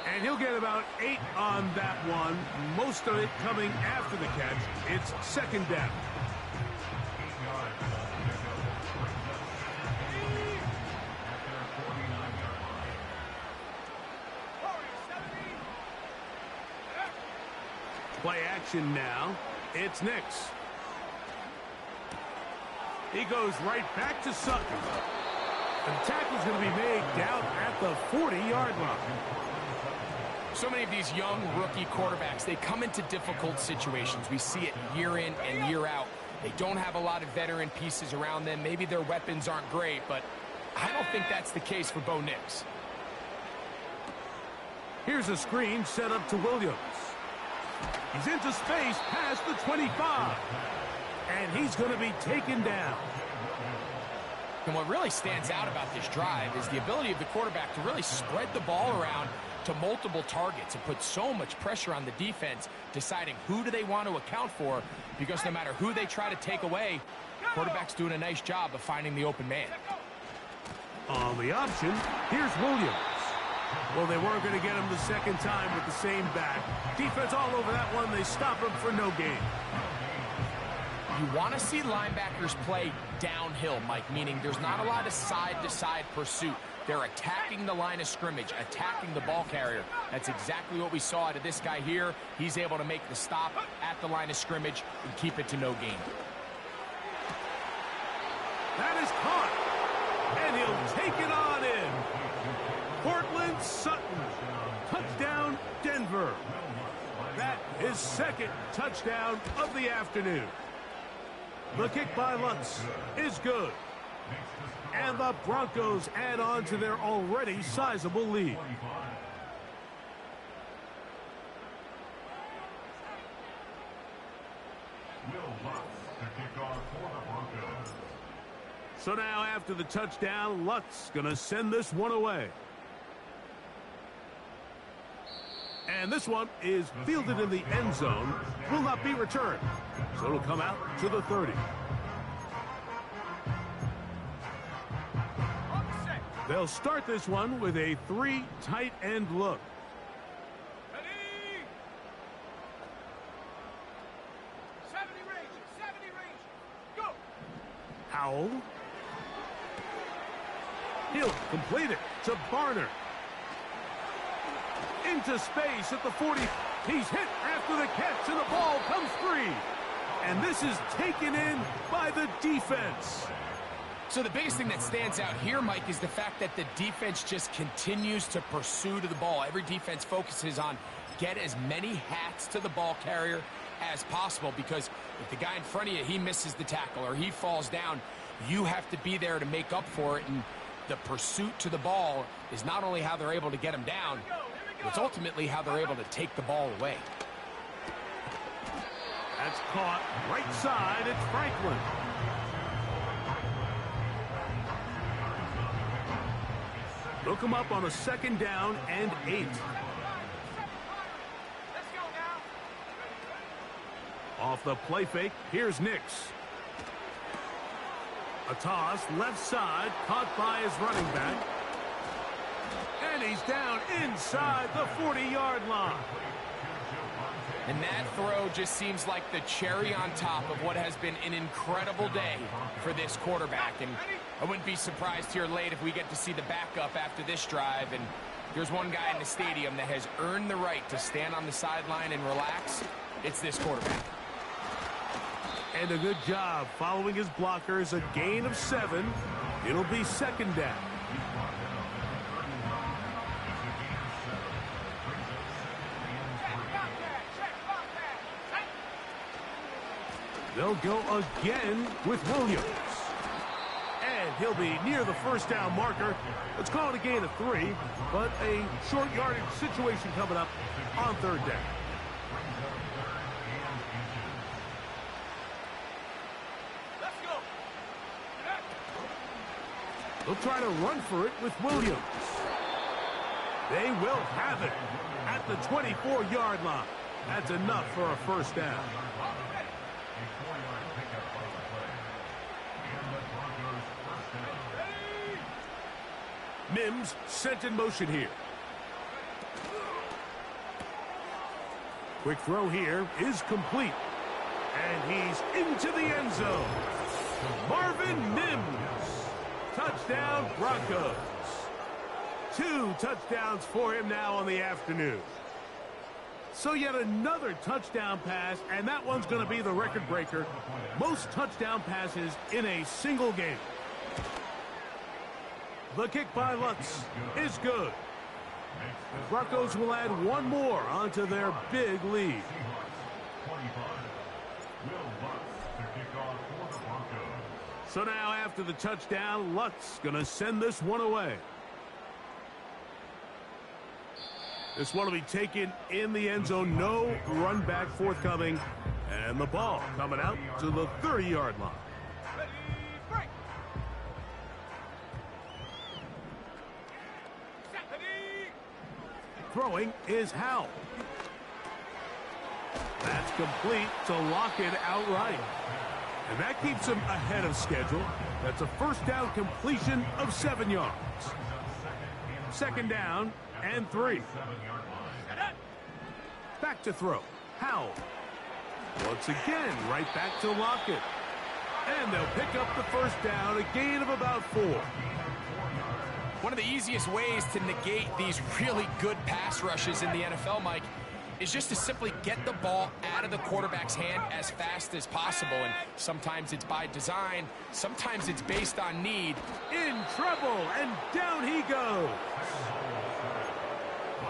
And he'll get about 8 on that one. Most of it coming after the catch. It's 2nd down. Play action now. It's Knicks. He goes right back to Sutton. And the tackle's going to be made down at the 40-yard line. So many of these young rookie quarterbacks, they come into difficult situations. We see it year in and year out. They don't have a lot of veteran pieces around them. Maybe their weapons aren't great, but I don't think that's the case for Bo Nix. Here's a screen set up to Williams. He's into space past the 25. And he's going to be taken down. And what really stands out about this drive is the ability of the quarterback to really spread the ball around to multiple targets and put so much pressure on the defense, deciding who do they want to account for, because no matter who they try to take away, the quarterback's doing a nice job of finding the open man. On the option, here's Williams. Well, they weren't going to get him the second time with the same back. Defense all over that one. They stop him for no gain. You want to see linebackers play downhill, Mike, meaning there's not a lot of side-to-side pursuit. They're attacking the line of scrimmage, attacking the ball carrier. That's exactly what we saw out of this guy here. He's able to make the stop at the line of scrimmage and keep it to no gain. That is caught. And he'll take it on in. Cortland Sutton. Touchdown, Denver. That is 2nd touchdown of the afternoon. The kick by Lutz is good. And the Broncos add on to their already sizable lead. Will Lutz to kick off for the Broncos. So now after the touchdown, Lutz going to send this one away. And this one is fielded in the end zone, will not be returned. So it'll come out to the 30. They'll start this one with a 3 tight end look. Ready? 70 range, go! Howell. He'll complete it to Barner. Into space at the 40. He's hit after the catch, and the ball comes free. And this is taken in by the defense. So the biggest thing that stands out here, Mike, is the fact that the defense just continues to pursue to the ball. Every defense focuses on get as many hats to the ball carrier as possible, because if the guy in front of you, he misses the tackle or he falls down, you have to be there to make up for it. And the pursuit to the ball is not only how they're able to get him down, it's ultimately how they're able to take the ball away. That's caught right side. It's Franklin. Look him up on a 2nd down and 8. Let's go now. Off the play fake, here's Nix. A toss, left side, caught by his running back. And he's down inside the 40-yard line. And that throw just seems like the cherry on top of what has been an incredible day for this quarterback. And I wouldn't be surprised here late if we get to see the backup after this drive. And there's one guy in the stadium that has earned the right to stand on the sideline and relax. It's this quarterback. And a good job following his blockers. A gain of 7. It'll be 2nd down. They'll go again with Williams. And he'll be near the first down marker. Let's call it a gain of 3, but a short yardage situation coming up on third down. Let's go. They'll try to run for it with Williams. They will have it at the 24-yard line. That's enough for a first down. A 4-yard pickup on the play. And the Broncos first down. Mims sent in motion here. Quick throw here is complete. And he's into the end zone. Marvin Mims. Touchdown, Broncos. 2 touchdowns for him now on the afternoon. So yet another touchdown pass, and that one's going to be the record breaker. Most touchdown passes in a single game. The kick by Lutz is good. The Broncos will add one more onto their big lead. Seahawks 25. Will Lutz to kick off for the Broncos. So now after the touchdown, Lutz going to send this one away. This one will be taken in the end zone. No run back forthcoming. And the ball coming out to the 30-yard line. Ready, break. Set. Ready. Throwing is Howell. That's complete to Lockett outright. And that keeps him ahead of schedule. That's a first down completion of 7 yards. Second down and 3. Back to throw. Howell. Once again, right back to Lockett. And they'll pick up the first down, a gain of about 4. One of the easiest ways to negate these really good pass rushes in the NFL, Mike, is just to simply get the ball out of the quarterback's hand as fast as possible. And sometimes it's by design, sometimes it's based on need. In trouble, and down he goes.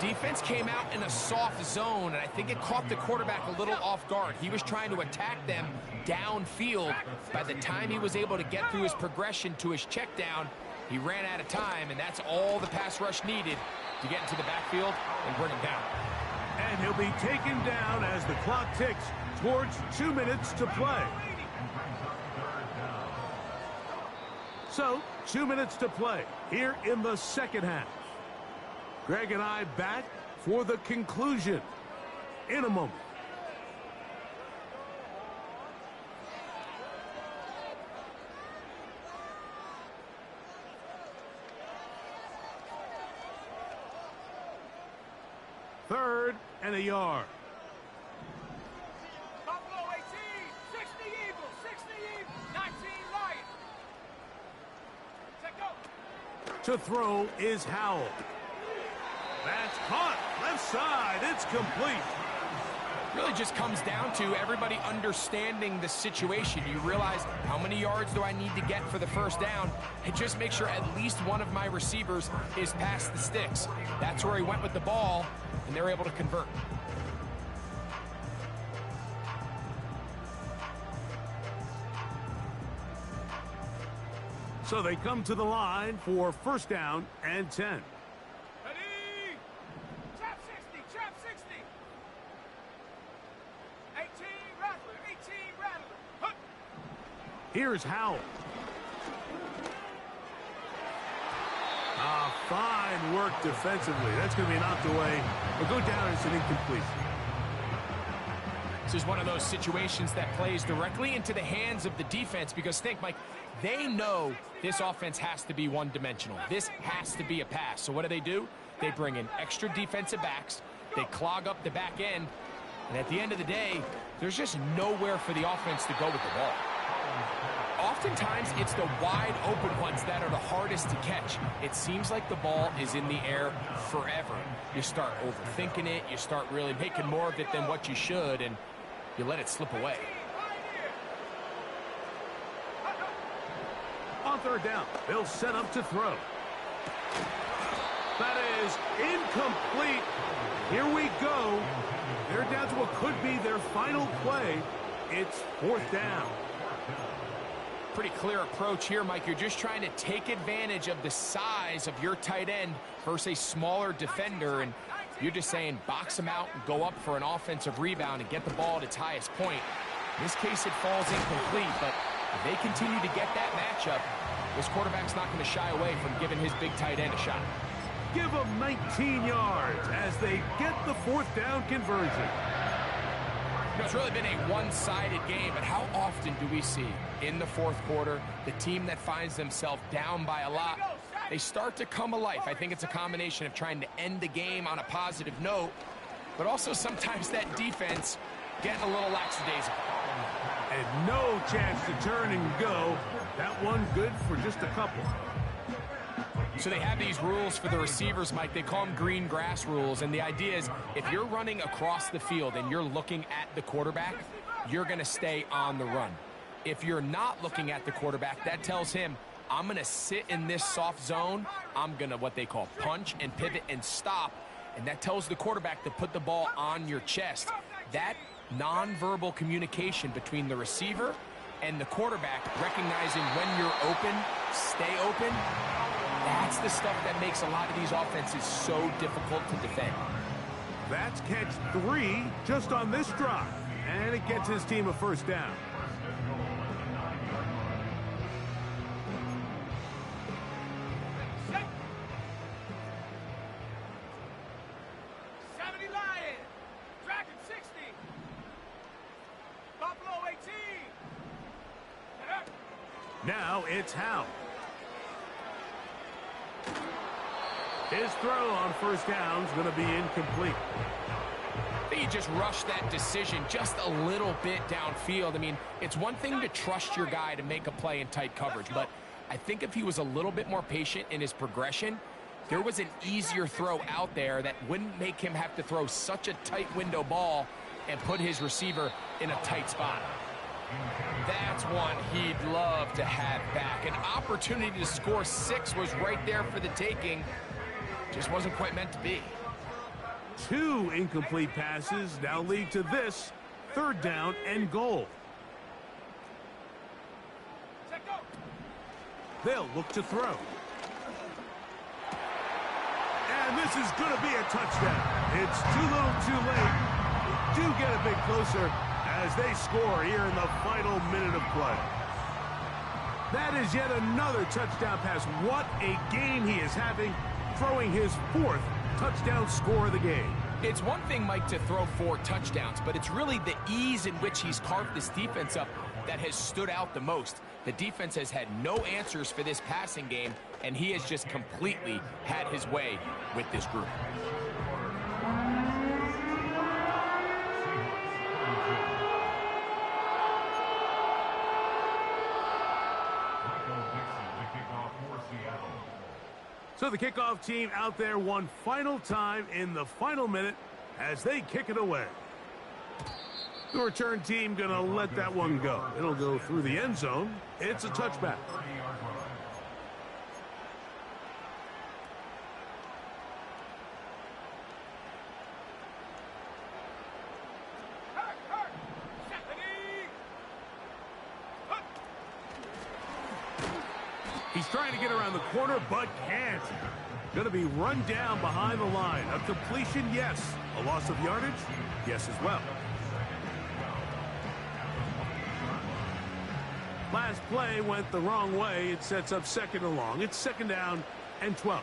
Defense came out in a soft zone, and I think it caught the quarterback a little off guard. He was trying to attack them downfield. By the time he was able to get through his progression to his check down, he ran out of time, and that's all the pass rush needed to get into the backfield and bring him down. And he'll be taken down as the clock ticks towards 2 minutes to play. So, 2 minutes to play here in the second half. Greg and I back for the conclusion in a moment. Third and a yard. Buffalo 18, 60 Eagles, 60 Eagles, 19 Lions. Set go. To throw is Howell. That's caught. Left side. It's complete. Really just comes down to everybody understanding the situation. You realize how many yards do I need to get for the first down, and just make sure at least one of my receivers is past the sticks. That's where he went with the ball, and they're able to convert. So they come to the line for first down and 10. Ready. Trap 60, trap 60. 18 Rattler, 18 Rattler. Hup. Here's Howell. Fine work defensively. That's going to be knocked away. But go down as an incompletion. This is one of those situations that plays directly into the hands of the defense, because think, Mike, they know this offense has to be one-dimensional. This has to be a pass. So what do? They bring in extra defensive backs. They clog up the back end. And at the end of the day, there's just nowhere for the offense to go with the ball. Oftentimes, it's the wide open ones that are the hardest to catch. It seems like the ball is in the air forever. You start overthinking it. You start really making more of it than what you should, and you let it slip away. On third down, they'll set up to throw. That is incomplete. Here we go. They're down to what could be their final play. It's fourth down. Pretty clear approach here, Mike. You're just trying to take advantage of the size of your tight end versus a smaller defender, and you're just saying box him out and go up for an offensive rebound and get the ball at its highest point. In this case, it falls incomplete, but if they continue to get that matchup, this quarterback's not going to shy away from giving his big tight end a shot. Give them 19 yards as they get the fourth down conversion. It's really been a one-sided game, but how often do we see in the fourth quarter the team that finds themselves down by a lot, they start to come alive? I think it's a combination of trying to end the game on a positive note, but also sometimes that defense getting a little lackadaisical. And no chance to turn and go. That one good for just a couple. So they have these rules for the receivers, Mike. They call them green grass rules, and the idea is if you're running across the field and you're looking at the quarterback, you're going to stay on the run. If you're not looking at the quarterback, that tells him, I'm going to sit in this soft zone. I'm going to what they call punch and pivot and stop, and that tells the quarterback to put the ball on your chest. That nonverbal communication between the receiver and the quarterback, recognizing when you're open, stay open, that's the stuff that makes a lot of these offenses so difficult to defend. That's catch 3 just on this drive, and it gets his team a first down. Set. 70 Lions. Dragon 60. Buffalo 18. Now it's Howe. His throw on first down is going to be incomplete. I think he just rushed that decision just a little bit downfield. I mean, it's one thing to trust your guy to make a play in tight coverage, but I think if he was a little bit more patient in his progression, there was an easier throw out there that wouldn't make him have to throw such a tight window ball and put his receiver in a tight spot. That's one he'd love to have back. An opportunity to score 6 was right there for the taking. Just wasn't quite meant to be. 2 incomplete passes now lead to this third down and goal. They'll look to throw. And this is going to be a touchdown. It's too little too late. They do get a bit closer as they score here in the final minute of play. That is yet another touchdown pass. What a game he is having, throwing his 4th touchdown score of the game. It's one thing, Mike, to throw 4 touchdowns, but it's really the ease in which he's carved this defense up that has stood out the most. The defense has had no answers for this passing game, and he has just completely had his way with this group. So the kickoff team out there one final time in the final minute as they kick it away. The return team going to let that one go. It'll go through the end zone. It's a touchback. He's trying to get around the corner, but can't. Going to be run down behind the line. A completion, yes. A loss of yardage, yes as well. Last play went the wrong way. It sets up second and long. It's second down and 12.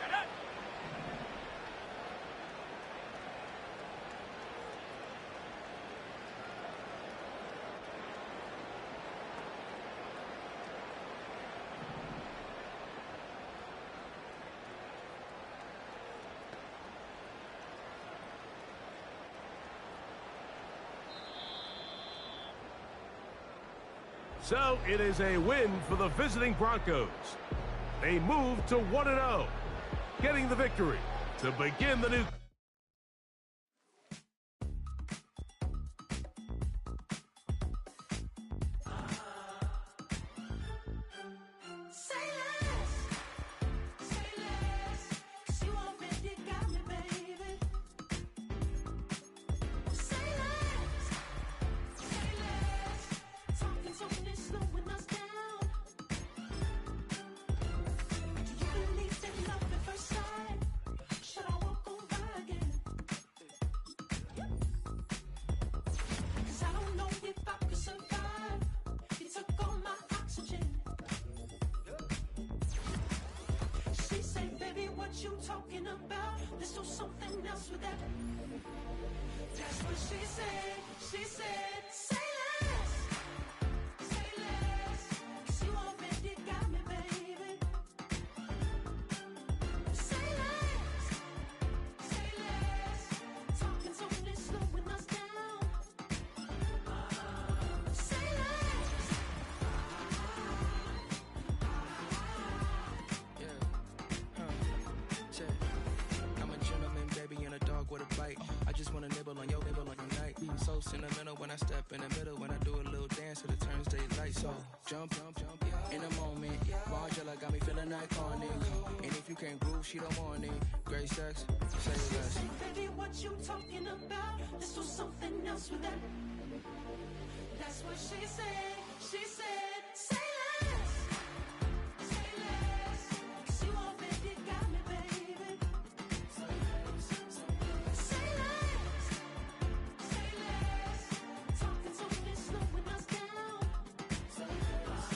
So it is a win for the visiting Broncos. They move to 1-0, getting the victory to begin the new. what you talking about. Let's do something else with that. That's what she said. She said, say less. Say less. 'Cause you already got me, baby. Say less. Say less. Talking's only slowing us down. Say less. I'm a gentleman, baby, and a dog with a bite. I just wanna nibble on your nibble like a night. So sentimental when I step in the middle. When I do a little dance, till it turns daylight. So jump, jump, jump, in a moment. Margella got me feeling iconic. And if you can't groove, she don't want it. Great sex, say less. Say, baby, what you talking about? Let's do something else with that. That's what she said. She said, say less. Say less. 'Cause you already got me, baby. Say less. Say less. Talking's only slowing us down. Say less.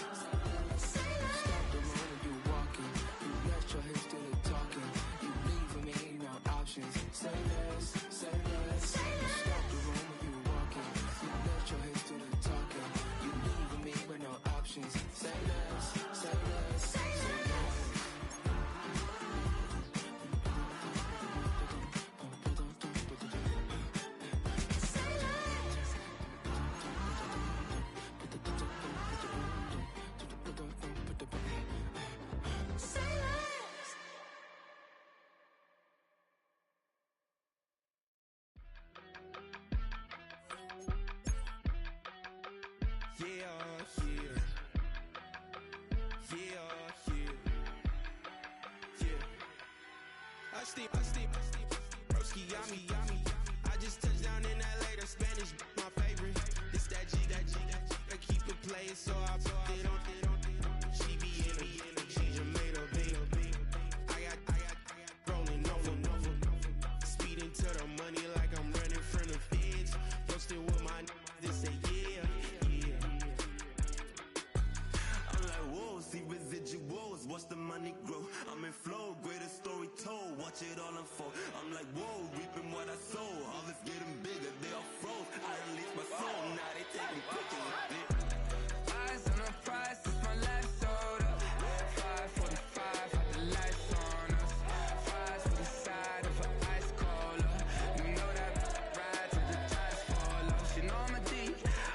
Say less. The room when you walking, you left your hips to the talking. You leaving me no options. Say less, say less. Say You less. stop the room when you walking. You left your hips to the talking. You leaving me with no options. Say less, say less. Say less. Say less. Say less. Yeah, yeah. Yeah, yeah. Yeah. I steam, broski, yummy. I just touched down in LA, the Spanish, my favorite. This that G. I keep it playing, so I put it on. She be in me, she just made a beat. I got rolling over. Speeding to the money like I'm running from the feds. Posted with my this say yeah. I'm like, whoa, see residuals, watch the money grow. I'm in flow, greatest story told, watch it all unfold. I'm like, whoa, reaping what I sow. Harvest getting bigger, they all froze. I unleashed my soul, now they taking pictures of it. Eyes on the prize, it's my life sold up. 5:45, had the lights on us. Fries for the side of an ice cola. You know that ride till the tires fall off. She know I'm a D,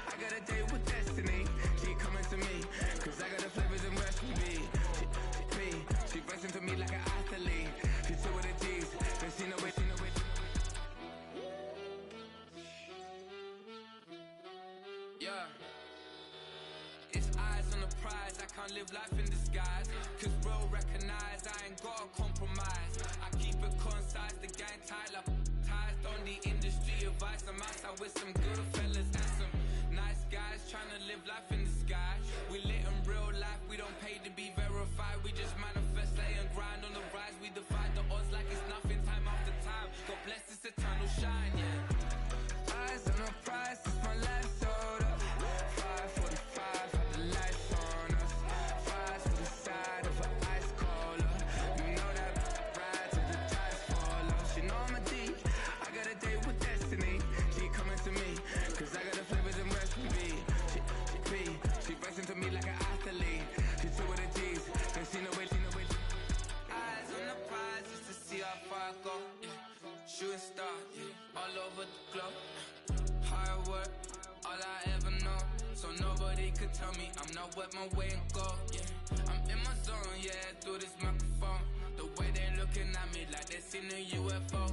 I got a date with destiny. She coming to me, 'cause I got the flavors and recipe. She racing to me like an athlete. She two with the G's, then she know it. Yeah. It's eyes on the prize, I can't live life in disguise. 'Cause bro recognize I ain't gotta compromise. I keep it concise, the gang tight like ties. Don't need industry advice, I'm outside with some good fellas and some nice guys trying to live life in disguise. We lit in real life, we don't pay to be verified. We just manifest, lay and grind on the rise. We defy the odds like it's nothing, time after time. God bless this eternal shine, yeah. Eyes on the prize, it's my life sold up. 5:45, had the lights on us. Fries for the side of an ice cola. You know that ride till the tires fall off. She know I'm a D, I got a date with destiny. She coming to me, 'cause I got the flavors and recipe. She racing to me like an athlete. She two with the G's, then she know it. Eyes on the prize just to see how far I go. Yeah. Shooting star, yeah. All over the globe. Hard work, all I ever know. So nobody could tell me I'm not wet my way and go. Yeah, I'm in my zone, yeah, through this microphone. The way they looking at me like they seen a UFO.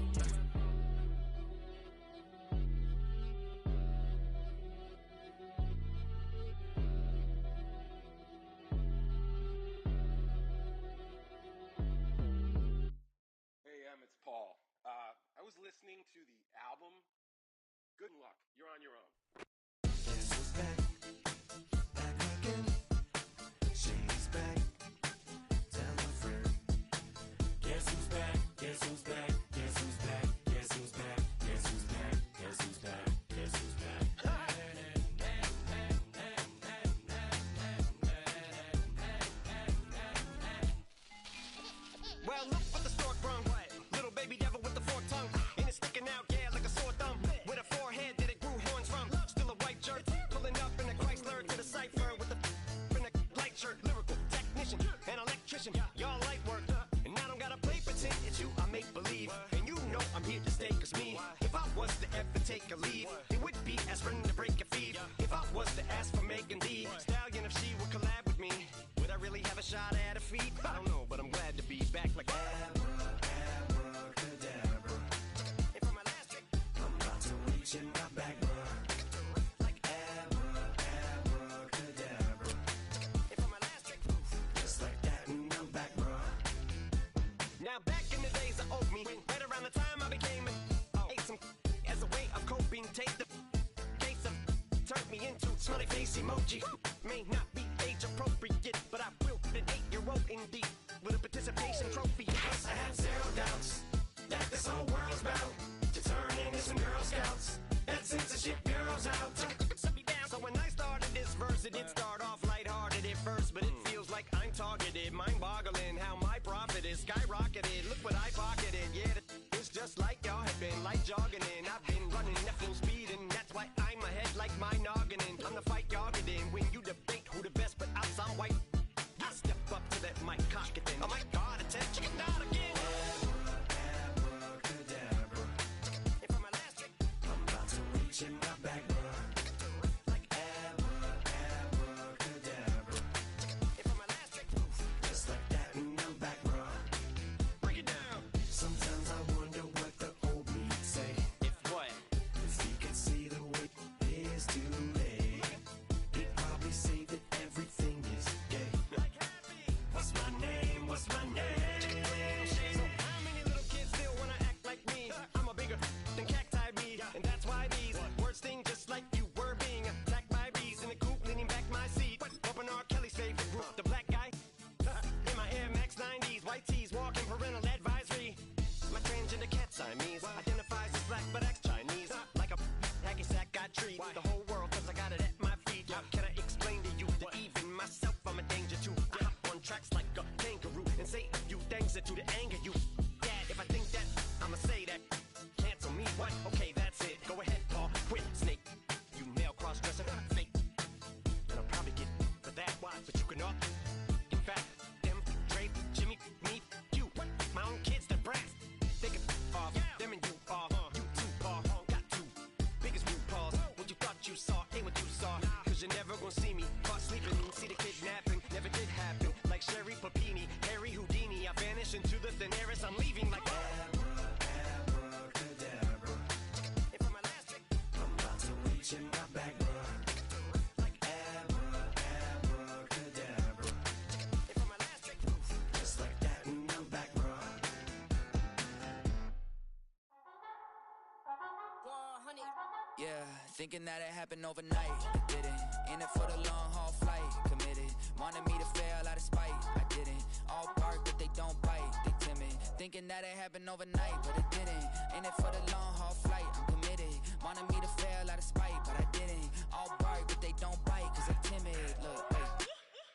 Hey, it's Paul. I was listening to the album. Good luck. You're on your own. Guess who's back? Back again. She's back. Tell a friend. Guess who's back? Guess who's back? Guess who's back? Guess who's back? Guess who's back? Guess who's back? Guess who's back? Well, look for the stork the time I became ate some as a way of coping. Take the case of turned me into smiley face emoji. May not be age appropriate, but I will fit an 8-year-old indeed with a participation trophy. Plus I have zero doubts that this whole world's bound to turn into some Girl Scouts. That censorship bureau's out. So when I started this verse, it did start off lighthearted at first, but it feels like I'm targeted. Mind-boggling how my profit is skyrocketed. Look what I pocketed. Yeah, it's just like y'all have been like jogging in. I've been running at full speed, and that's why I'm ahead like my noggin. I'm the fight y'all get in when you debate who the best, but I'm some white. I step up to that mic cock it then. Oh my God, attention, chicken out again. Abracadabra. And for my last trick, I'm about to reach in my back, bro. Like abracadabra. And for my last trick, just like that, and I'm back, bro. Break it down. Sometimes I wonder what the old me'd say. If what? If he could see the way it is today, he'd probably say that everything is gay. Like happy. What's my name? What's my name? So how many little kids still wanna act like me? I'm a bigger than cacti me, and that's why these words sting just like you were being attacked by bees in the coop, leaning back my seat. Open R. Kelly's favorite group, the black guy. In my Air Max 90s, white tees, walking parental advisory. My transgender cat Siamese identifies as black but acts Chinese. Like a hacky sack got treat the whole world cause I got it at my feet. How can I explain to you that even myself I'm a danger to? I hop on tracks like a kangaroo and say a few things that do to anger you. Dad, if I think that, I'ma say that. Cancel me, what? Okay, that's it. Go ahead, Paul, quit, snake. You male cross-dresser, fake. And I'll probably get for that, but you can all. In fact, them, Dre, Jimmy, me, you, my own kids, the brass. They can off, them and you off. You too, Paul, got two biggest blue paws. What you thought you saw ain't what you saw. Cause you're never gonna see me caught sleeping. See the kidnapping, never did happen. Like Sherry Papini, Harry Houdini. I vanish into the thin air as I'm leaving like abracadabra. And for my last trick, I'm about to reach in my back, bro. Like abracadabra. And for my last trick, just like that, and I'm back, bro. Yeah, thinking that it happened overnight. It didn't. In it for the long haul flight. Committed. Wanted me to fail out of spite. I didn't. All bark, but they don't bite. They timid. Thinking that it happened overnight, but it didn't. In it for the long haul flight. I'm committed. Wanted me to fail out of spite, but I didn't. All bark, but they don't bite, cause I'm timid. Look, wait.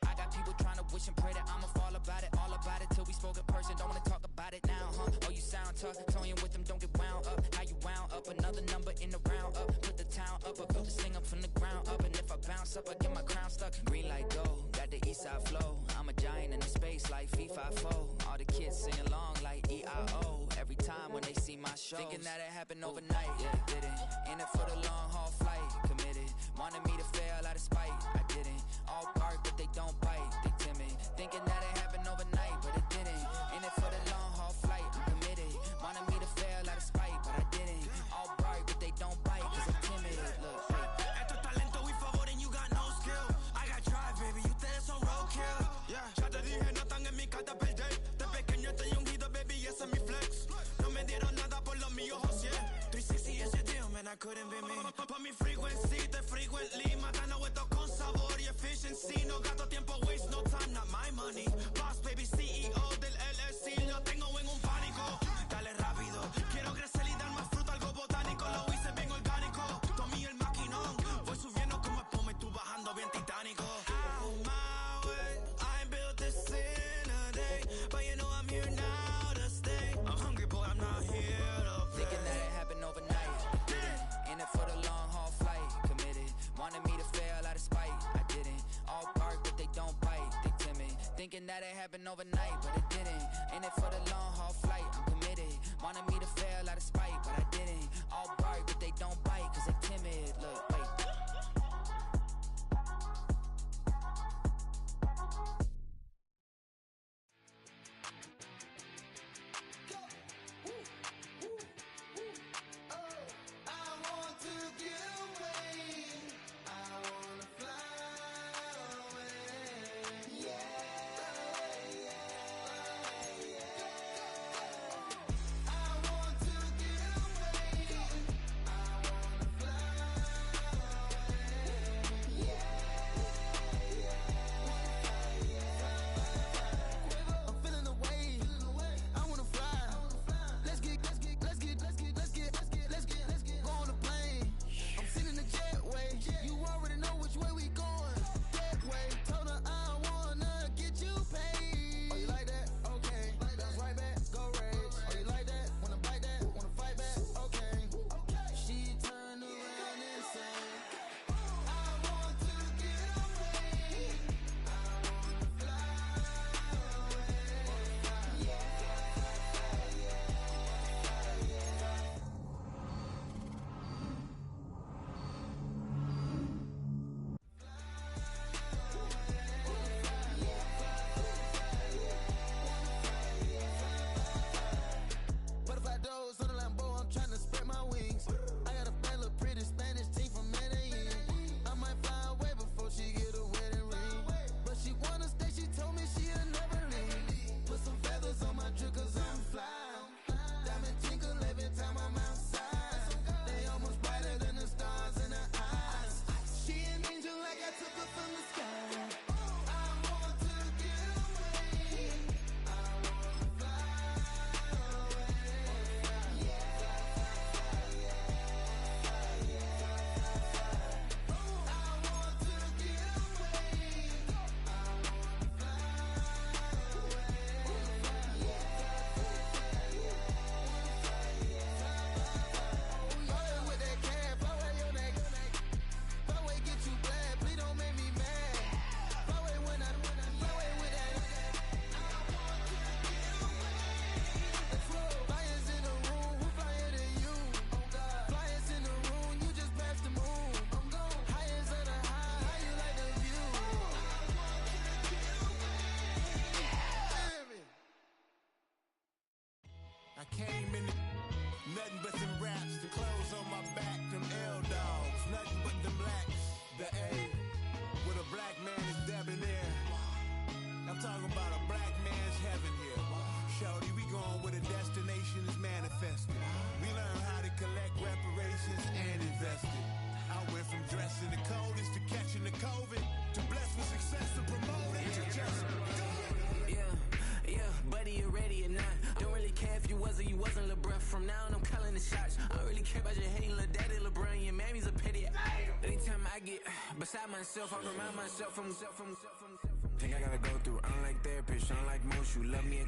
I got people trying to wish and pray that I'ma fall about it, all about it, till we spoke in person. Don't wanna talk about it now, huh? Oh, you sound tough, toying with them, don't get wound up. How you wound up? Another number in the round up. Put the town up, I built this thing up from the ground up. And if I bounce up, I get my crown stuck. Green light go, got the east side flow. I'm a giant in the space like FIFA 4. All the kids sing along like EIO. Every time when they see my show, thinking that it happened overnight, yeah, it didn't. In it for the long haul flight, committed. Wanted me to fail out of spite, I didn't. All bark, but they don't bite, they timid. Thinking that it happened overnight, but it didn't. In it for the long haul flight, I'm committed. Wanted me to fail out of spite, but I didn't. All bark, but they don't bite, cause I'm timid. Look, Esto es talento, we favor and you got no skill. I got drive, baby, ustedes son roadkill. Yeah, ya te dije, no están en mi carta perder. De pequeño estoy ungido, baby, ese es mi flex. No me dieron nada por los míos, José. 360 is your deal, man, I couldn't be me. Pa' mi frequency, te frequently. Matando esto con sabor y efficiency. No gasto tiempo, waste no time, not my money. Boss, baby, CEO del LLC. Lo tengo en un pánico. Dale rápido, quiero crecer y dar más fruta, algo botánico. Lo hice bien orgánico. Tomé el maquinón. Voy subiendo como espuma y tú bajando bien titánico. Out my way, I ain't built this in a day. But you know I'm here now to stay. I'm hungry, boy, I'm not here to play. thinking that it happened overnight, it didn't. In it for the long haul flight, committed. Wanted me to fail out of spite, I didn't. All bark, but they don't bite, they timid. Thinking that it happened overnight, but it didn't. In it for the long haul flight, I'm committed. Wanted me to fail out of spite, but I didn't. All bark, but they don't bite, cause they timid. Look, wait. I came in nothing but some raps, the clothes on my back, them L-dogs, nothing but them blacks. The A, with a black man is debonair. I'm talking about a black man's heaven here. Shorty, we going where the destination is manifested. We learn how to collect reparations and invest it. I went from dressing the coldest to catching the COVID, to blessed with success to promote it to just go. Yeah, buddy, you ready or not? Don't really care if you was or you wasn't LeBron. From now on, I'm calling the shots. I don't really care about your hating little daddy LeBron. Your mammy's a pity. Anytime I get beside myself, I remind myself from. Think I gotta go through. I don't like therapist, I don't like most. You love me,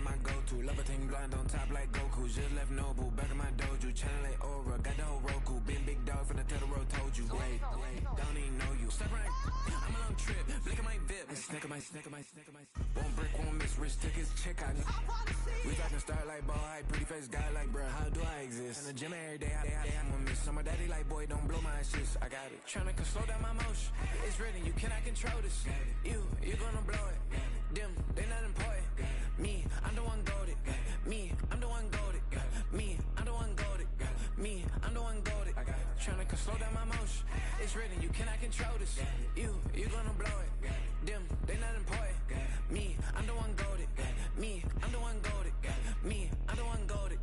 my go-to. Love a thing blind on top like Goku. Just left Noble, back in my dojo. Channel like Aura, got the whole Roku. Big dog from the Tether Road told you. Wait, don't even know you. Step right, I'm a long trip. Blick at my VIP. Snicker my. One brick, one miss. Rich tickets, check out. We talking start like ball high, pretty face guy like bruh. How do I exist? In the gym every day, I'm a miss. I'm a daddy like boy, don't blow my shit. I got it. Tryna slow down my motion. It's written, you cannot control this. You gonna blow it. Them, they not important. Me, I'm the one goated. Me, I'm the one goated. Me, I'm the one goated. Me, I'm the one goated. Tryna slow down my motion. It's written, you cannot control this. You gonna blow it. Them, they not important. Me, I'm the one goated. Me, I'm the one goated. Me, I'm the one goated.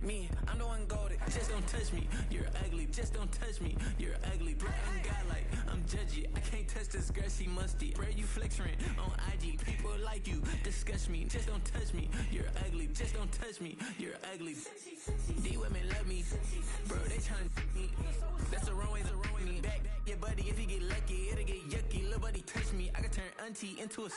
Me, I'm the one goated. Just don't touch me, you're ugly. Just don't touch me, you're ugly. Bro, I'm godlike, I'm judgy. I can't touch this girl, she musty. Bro, you flexing on IG. People like you disgust me. Just don't touch me, you're ugly. Just don't touch me, you're ugly. These women love me, bro. They tryna me. That's the wrong way, me back. Yeah, buddy, if you get lucky, it'll get yucky. Little buddy touch me, I can turn auntie into a.